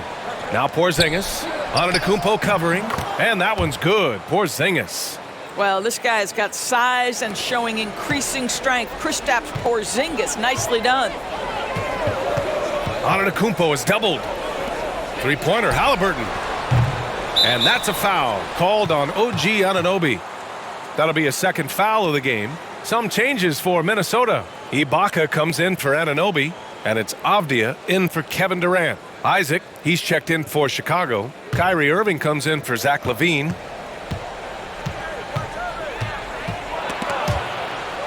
Now Porzingis. Antetokounmpo covering. And that one's good. Porzingis. Well, this guy's got size and showing increasing strength. Kristaps Porzingis, nicely done. Antetokounmpo is doubled. Three-pointer, Halliburton. And that's a foul called on OG Anunoby. That'll be a second foul of the game. Some changes for Minnesota. Ibaka comes in for Anunoby, and it's Avdia in for Kevin Durant. Isaac, he's checked in for Chicago. Kyrie Irving comes in for Zach LaVine.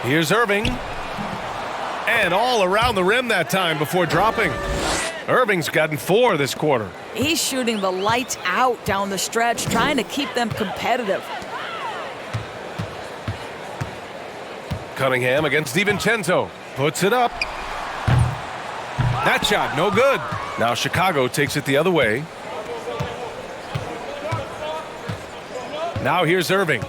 Here's Irving. And all around the rim that time before dropping. Irving's gotten 4 this quarter. He's shooting the lights out down the stretch, trying to keep them competitive. Cunningham against DiVincenzo. Puts it up. That shot, no good. Now Chicago takes it the other way. Now here's Irving.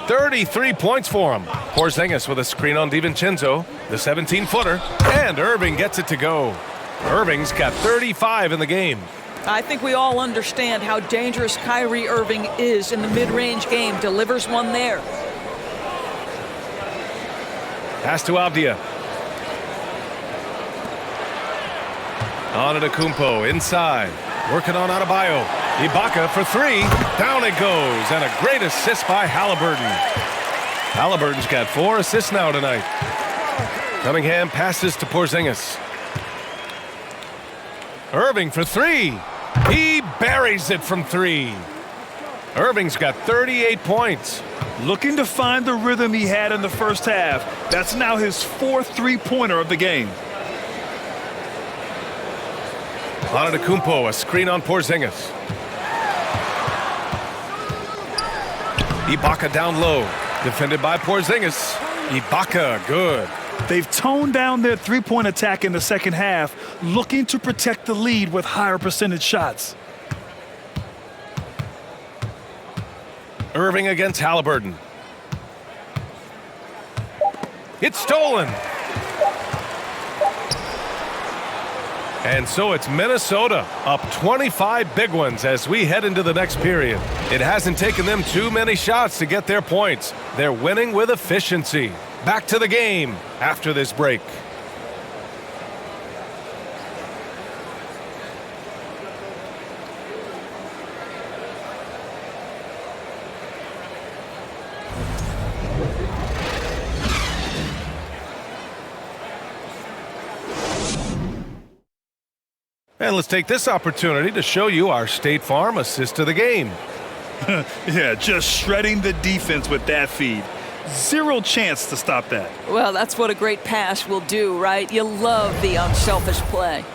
33 points for him. Porzingis with a screen on DiVincenzo. The 17-footer. And Irving gets it to go. Irving's got 35 in the game. I think we all understand how dangerous Kyrie Irving is in the mid-range game. Delivers one there. Pass to Avdia. Antetokounmpo inside. Working on Adebayo. Ibaka for 3. Down it goes. And a great assist by Halliburton. Halliburton's got 4 assists now tonight. Cunningham passes to Porzingis. Irving for 3. He buries it from 3. Irving's got 38 points. Looking to find the rhythm he had in the first half. That's now his 4th three-pointer of the game. Antetokounmpo, a screen on Porzingis. Ibaka down low, defended by Porzingis. Ibaka, good. They've toned down their three-point attack in the second half, looking to protect the lead with higher percentage shots. Irving against Halliburton. It's stolen. And so it's Minnesota up 25 big ones as we head into the next period. It hasn't taken them too many shots to get their points. They're winning with efficiency. Back to the game after this break. And let's take this opportunity to show you our State Farm assist of the game. Yeah, just shredding the defense with that feed. Zero chance to stop that. Well, that's what a great pass will do, right? You love the unselfish play.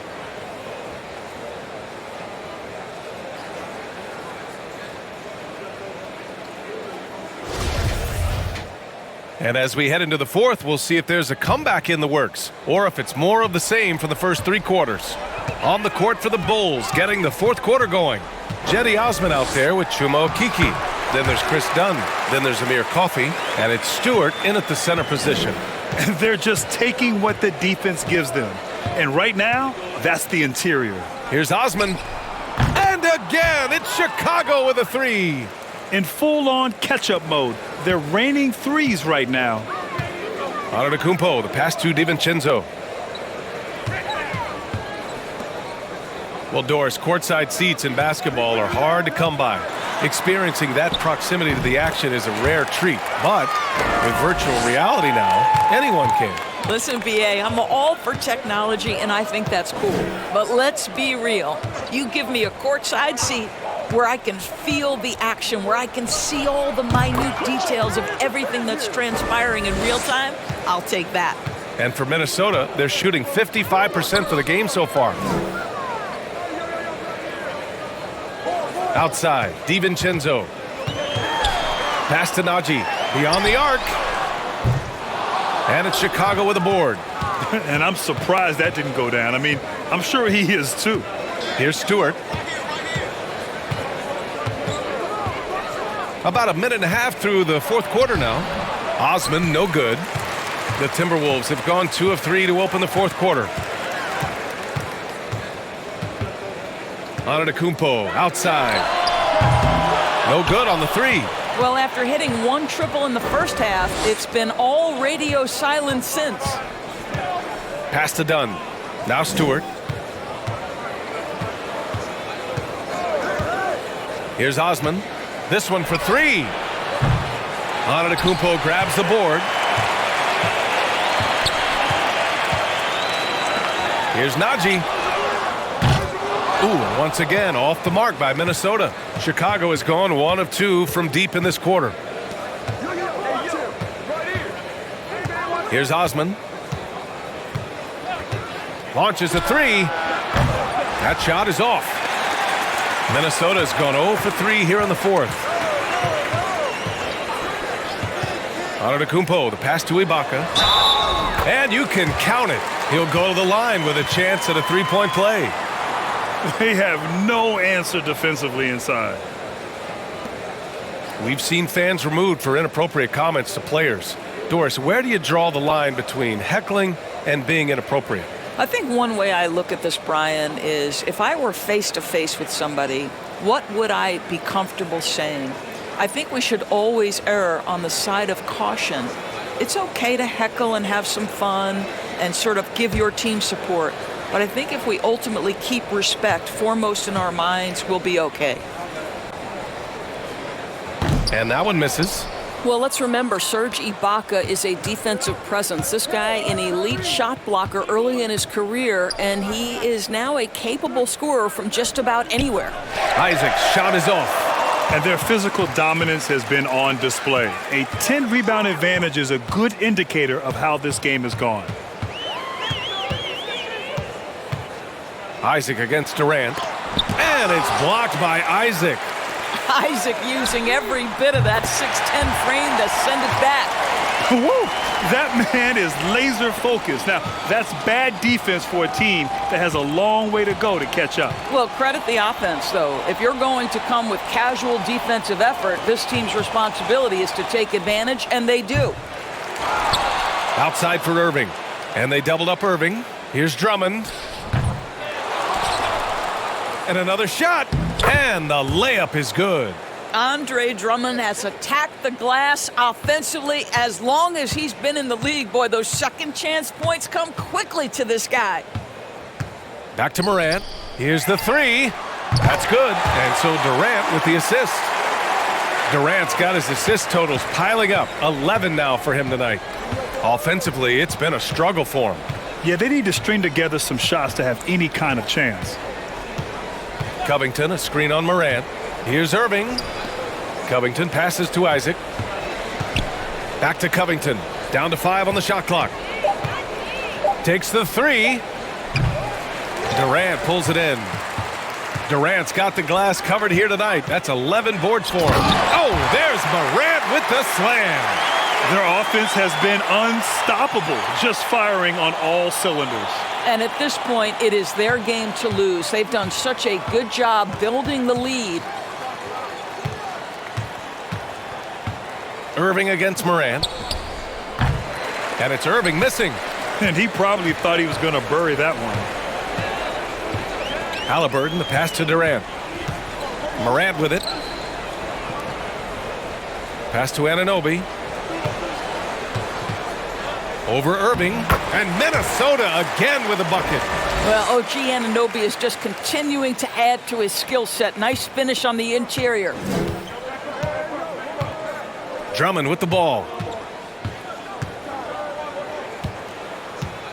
And as we head into the fourth, we'll see if there's a comeback in the works or if it's more of the same for the first three quarters. On the court for the Bulls, getting the fourth quarter going. Jetty Osman out there with Chuma Okeke. Then there's Chris Dunn. Then there's Amir Coffey. And it's Stewart in at the center position. They're just taking what the defense gives them. And right now, that's the interior. Here's Osman. And again, it's Chicago with a three. In full-on catch-up mode. They're raining threes right now. Antetokounmpo, the pass to DiVincenzo. Well, Doris, courtside seats in basketball are hard to come by. Experiencing that proximity to the action is a rare treat. But with virtual reality now, anyone can. Listen, BA, I'm all for technology, and I think that's cool. But let's be real. You give me a courtside seat where I can feel the action, where I can see all the minute details of everything that's transpiring in real time, I'll take that. And for Minnesota, they're shooting 55% for the game so far. Outside, DiVincenzo. Pass to Najee, beyond the arc. And it's Chicago with a board. And I'm surprised that didn't go down. I mean, I'm sure he is too. Here's Stewart. About a minute and a half through the fourth quarter now. Osman, no good. The Timberwolves have gone 2 of 3 to open the fourth quarter. Antetokounmpo outside. No good on the three. Well, after hitting one triple in the first half, it's been all radio silence since. Pass to Dunn. Now Stewart. Here's Osman. This one for three. Antetokounmpo grabs the board. Here's Najee. Ooh, and once again, off the mark by Minnesota. Chicago has gone 1 of 2 from deep in this quarter. Here's Osman. Launches a three. That shot is off. Minnesota's gone 0 for 3 here in the fourth. Antetokounmpo, the pass to Ibaka. And you can count it. He'll go to the line with a chance at a three-point play. They have no answer defensively inside. We've seen fans removed for inappropriate comments to players. Doris, where do you draw the line between heckling and being inappropriate? I think one way I look at this, Brian, is if I were face-to-face with somebody, what would I be comfortable saying? I think we should always err on the side of caution. It's okay to heckle and have some fun and sort of give your team support. But I think if we ultimately keep respect foremost in our minds, we'll be okay. And that one misses. Well, let's remember, Serge Ibaka is a defensive presence. This guy, an elite shot blocker early in his career, and he is now a capable scorer from just about anywhere. Isaac's shot is off. And their physical dominance has been on display. A 10-rebound advantage is a good indicator of how this game has gone. Isaac against Durant. And it's blocked by Isaac. Isaac using every bit of that 6'10 frame to send it back. Woo! That man is laser focused. Now, that's bad defense for a team that has a long way to go to catch up. Well, credit the offense, though. If you're going to come with casual defensive effort, this team's responsibility is to take advantage, and they do. Outside for Irving. And they doubled up Irving. Here's Drummond. And another shot. And the layup is good. Andre Drummond has attacked the glass offensively as long as he's been in the league. Boy, those second chance points come quickly to this guy. Back to Morant. Here's the three. That's good. And so Durant with the assist. Durant's got his assist totals piling up. 11 now for him tonight. Offensively, it's been a struggle for him. Yeah, they need to string together some shots to have any kind of chance. Covington, a screen on Morant. Here's Irving. Covington passes to Isaac. Back to Covington. Down to 5 on the shot clock. Takes the three. Durant pulls it in. Durant's got the glass covered here tonight. That's 11 boards for him. Oh, there's Morant with the slam. Their offense has been unstoppable, just firing on all cylinders. And at this point, it is their game to lose. They've done such a good job building the lead. Irving against Morant. And it's Irving missing. And he probably thought he was going to bury that one. Halliburton, the pass to Durant. Morant with it. Pass to Anunoby. Over Irving. And Minnesota again with a bucket. Well, OG Anunoby is just continuing to add to his skill set. Nice finish on the interior. Drummond with the ball.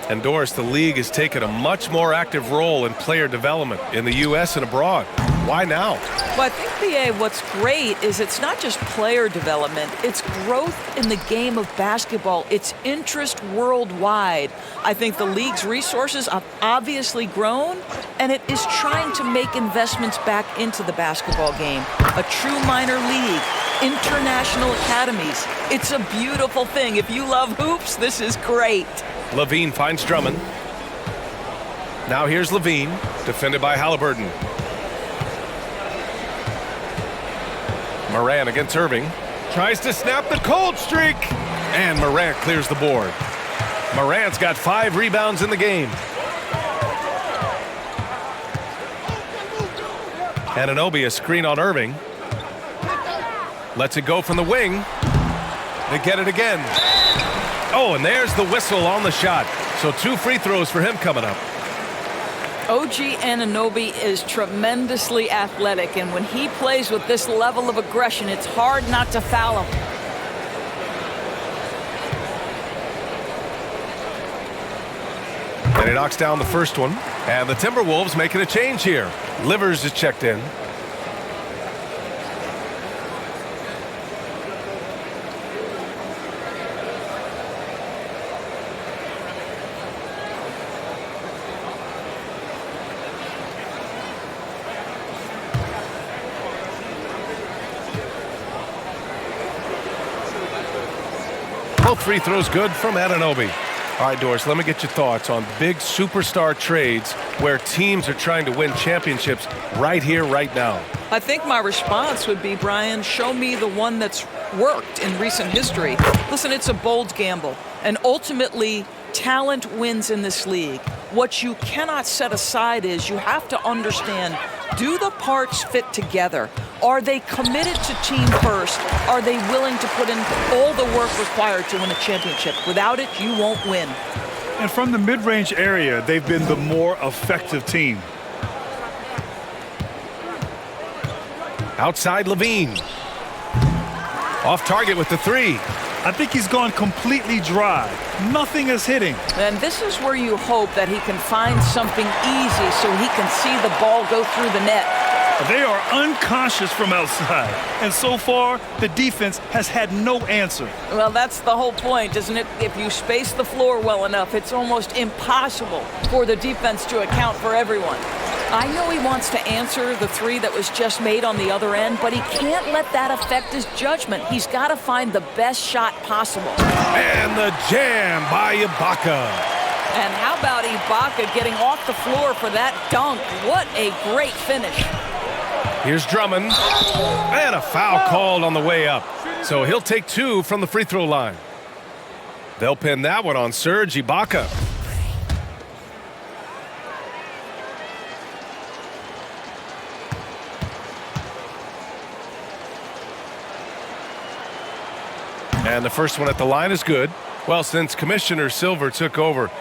And Doris, the league has taken a much more active role in player development in the U.S. and abroad. Why now? Well, I think, BA, what's great is it's not just player development. It's growth in the game of basketball. It's interest worldwide. I think the league's resources have obviously grown, and it is trying to make investments back into the basketball game. A true minor league, international academies. It's a beautiful thing. If you love hoops, this is great. Levine finds Drummond. Now here's Levine, defended by Halliburton. Morant against Irving. Tries to snap the cold streak. And Morant clears the board. Morant's got 5 rebounds in the game. Anunoby, a screen on Irving. Lets it go from the wing. They get it again. Oh, and there's the whistle on the shot. So 2 free throws for him coming up. OG Anunoby is tremendously athletic, and when he plays with this level of aggression, it's hard not to foul him. And he knocks down the first one. And the Timberwolves making a change here. Livers is checked in. Both free throws good from Anunoby. All right, Doris, let me get your thoughts on big superstar trades where teams are trying to win championships right here, right now. I think my response would be, Brian, show me the one that's worked in recent history. Listen, it's a bold gamble, and ultimately, talent wins in this league. What you cannot set aside is you have to understand, do the parts fit together? Are they committed to team first? Are they willing to put in all the work required to win a championship? Without it, you won't win. And from the mid-range area, they've been the more effective team. Outside Levine. Off target with the three. I think he's gone completely dry. Nothing is hitting. And this is where you hope that he can find something easy so he can see the ball go through the net. They are unconscious from outside. And so far, the defense has had no answer. Well, that's the whole point, isn't it? If you space the floor well enough, it's almost impossible for the defense to account for everyone. I know he wants to answer the three that was just made on the other end, but he can't let that affect his judgment. He's got to find the best shot possible. And the jam by Ibaka. And how about Ibaka getting off the floor for that dunk? What a great finish. Here's Drummond. And a foul called on the way up. So he'll take 2 from the free throw line. They'll pin that one on Serge Ibaka. And the first one at the line is good. Well, since Commissioner Silver took over,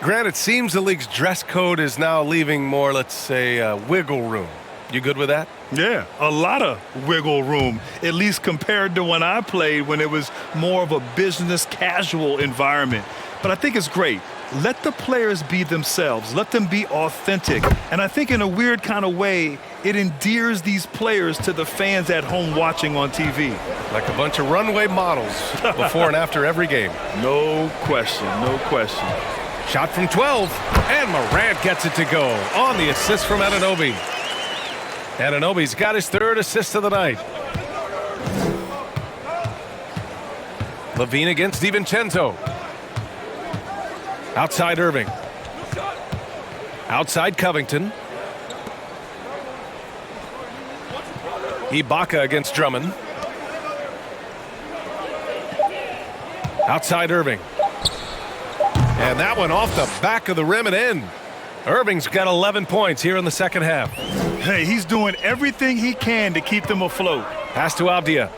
Grant, it seems the league's dress code is now leaving more, let's say, wiggle room. You good with that? Yeah, a lot of wiggle room, at least compared to when I played, when it was more of a business casual environment. But I think it's great. Let the players be themselves. Let them be authentic. And I think in a weird kind of way, it endears these players to the fans at home watching on TV. Like a bunch of runway models before and after every game. No question, no question. Shot from 12, and Morant gets it to go on the assist from Anunoby. Anunoby's got his 3rd assist of the night. Levine against DiVincenzo. Outside Irving. Outside Covington. Ibaka against Drummond. Outside Irving. And that one off the back of the rim and in. Irving's got 11 points here in the second half. Hey, he's doing everything he can to keep them afloat. Pass to Avdia.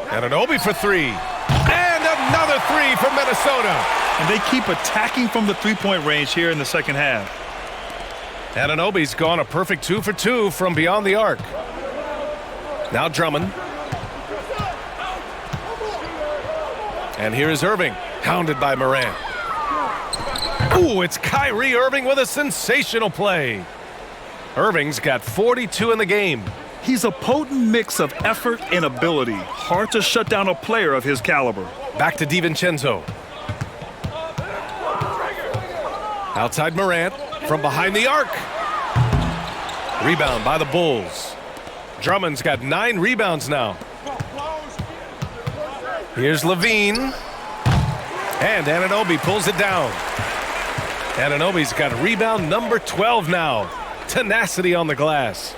Anunoby for 3. And another 3 from Minnesota. And they keep attacking from the three-point range here in the second half. Anunoby's gone a perfect 2 for 2 from beyond the arc. Now Drummond. And here is Irving, hounded by Morant. Ooh, it's Kyrie Irving with a sensational play. Irving's got 42 in the game. He's a potent mix of effort and ability. Hard to shut down a player of his caliber. Back to DiVincenzo. Outside Morant from behind the arc. Rebound by the Bulls. Drummond's got 9 rebounds now. Here's Levine. And Anunoby pulls it down. Anunoby's got rebound number 12 now. Tenacity on the glass.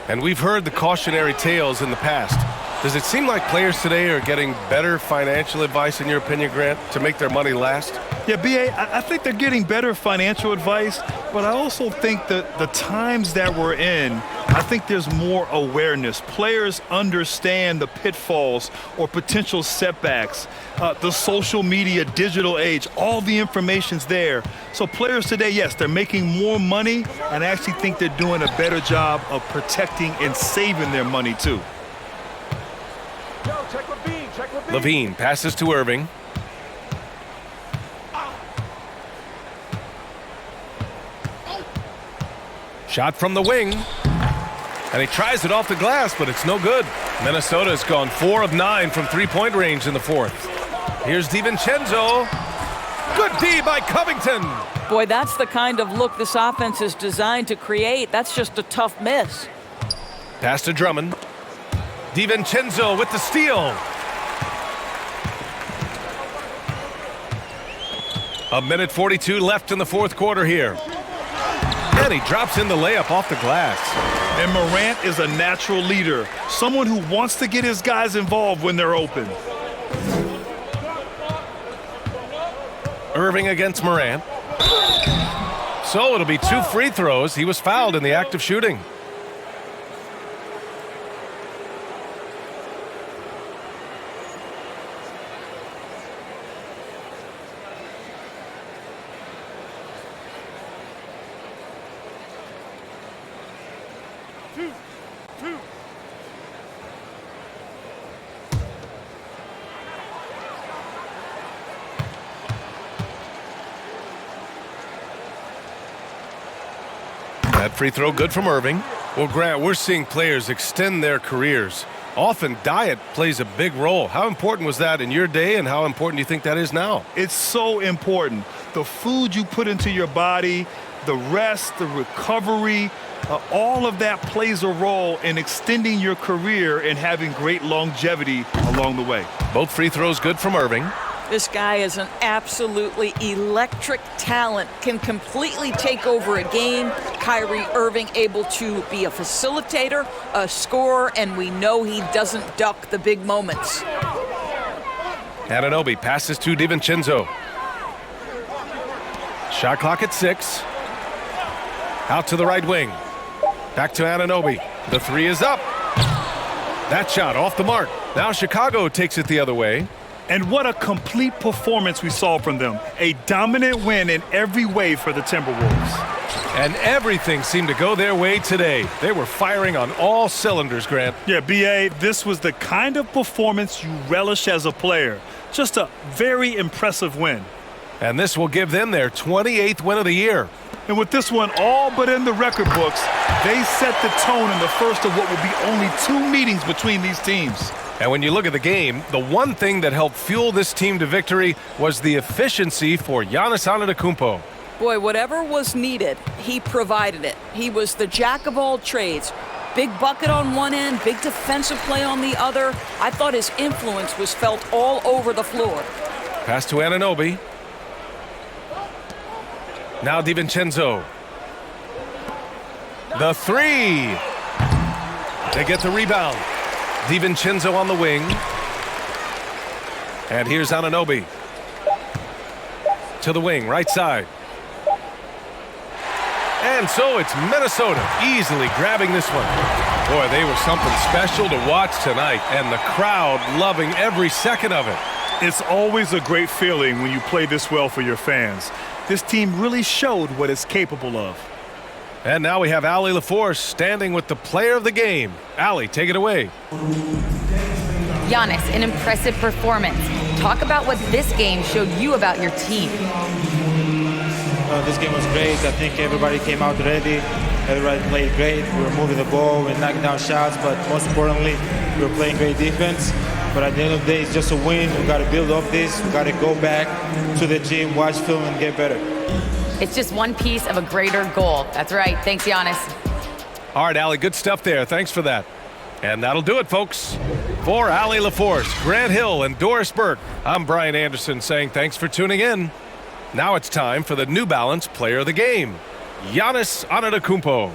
And we've heard the cautionary tales in the past. Does it seem like players today are getting better financial advice, in your opinion, Grant, to make their money last? Yeah, B.A., I think they're getting better financial advice, but I also think that the times that we're in, I think there's more awareness. Players understand the pitfalls or potential setbacks, the social media, digital age, all the information's there. So players today, yes, they're making more money, and I actually think they're doing a better job of protecting and saving their money, too. Levine passes to Irving. Shot from the wing. And he tries it off the glass, but it's no good. Minnesota's gone 4 of 9 from three-point range in the 4th. Here's DiVincenzo. Good D by Covington. Boy, that's the kind of look this offense is designed to create. That's just a tough miss. Pass to Drummond. DiVincenzo with the steal. A minute 42 left in the 4th quarter here. And he drops in the layup off the glass. And Morant is a natural leader, someone who wants to get his guys involved when they're open. Irving against Morant. So it'll be 2 free throws. He was fouled in the act of shooting. That free throw good from Irving. Well, Grant, we're seeing players extend their careers. Often diet plays a big role. How important was that in your day, and how important do you think that is now? It's so important. The food you put into your body, the rest, the recovery, all of that plays a role in extending your career and having great longevity along the way. Both free throws good from Irving. This guy is an absolutely electric talent, can completely take over a game. Kyrie Irving able to be a facilitator, a scorer, and we know he doesn't duck the big moments. Anunoby passes to DiVincenzo. Shot clock at 6. Out to the right wing. Back to Anunoby. The three is up. That shot off the mark. Now Chicago takes it the other way. And what a complete performance we saw from them. A dominant win in every way for the Timberwolves. And everything seemed to go their way today. They were firing on all cylinders, Grant. Yeah, B.A., this was the kind of performance you relish as a player. Just a very impressive win. And this will give them their 28th win of the year. And with this one all but in the record books, they set the tone in the first of what will be only 2 meetings between these teams. And when you look at the game, the one thing that helped fuel this team to victory was the efficiency for Giannis Antetokounmpo. Boy, whatever was needed, he provided it. He was the jack of all trades. Big bucket on one end, big defensive play on the other. I thought his influence was felt all over the floor. Pass to Anunoby. Now DiVincenzo. The three. They get the rebound. DiVincenzo on the wing. And here's Anunoby. To the wing, right side. And so it's Minnesota easily grabbing this one. Boy, they were something special to watch tonight, and the crowd loving every second of it. It's always a great feeling when you play this well for your fans. This team really showed what it's capable of. And now we have Allie LaForce standing with the player of the game. Allie, take it away. Giannis, an impressive performance. Talk about what this game showed you about your team. This game was great. I think everybody came out ready. Everybody played great. We were moving the ball, we were knocking down shots, but most importantly, we were playing great defense. But at the end of the day, it's just a win. We got to build up this. We got to go back to the gym, watch film, and get better. It's just one piece of a greater goal. That's right. Thanks, Giannis. All right, Allie, good stuff there. Thanks for that. And that'll do it, folks. For Allie LaForce, Grant Hill, and Doris Burke, I'm Brian Anderson saying thanks for tuning in. Now it's time for the New Balance Player of the Game, Giannis Antetokounmpo.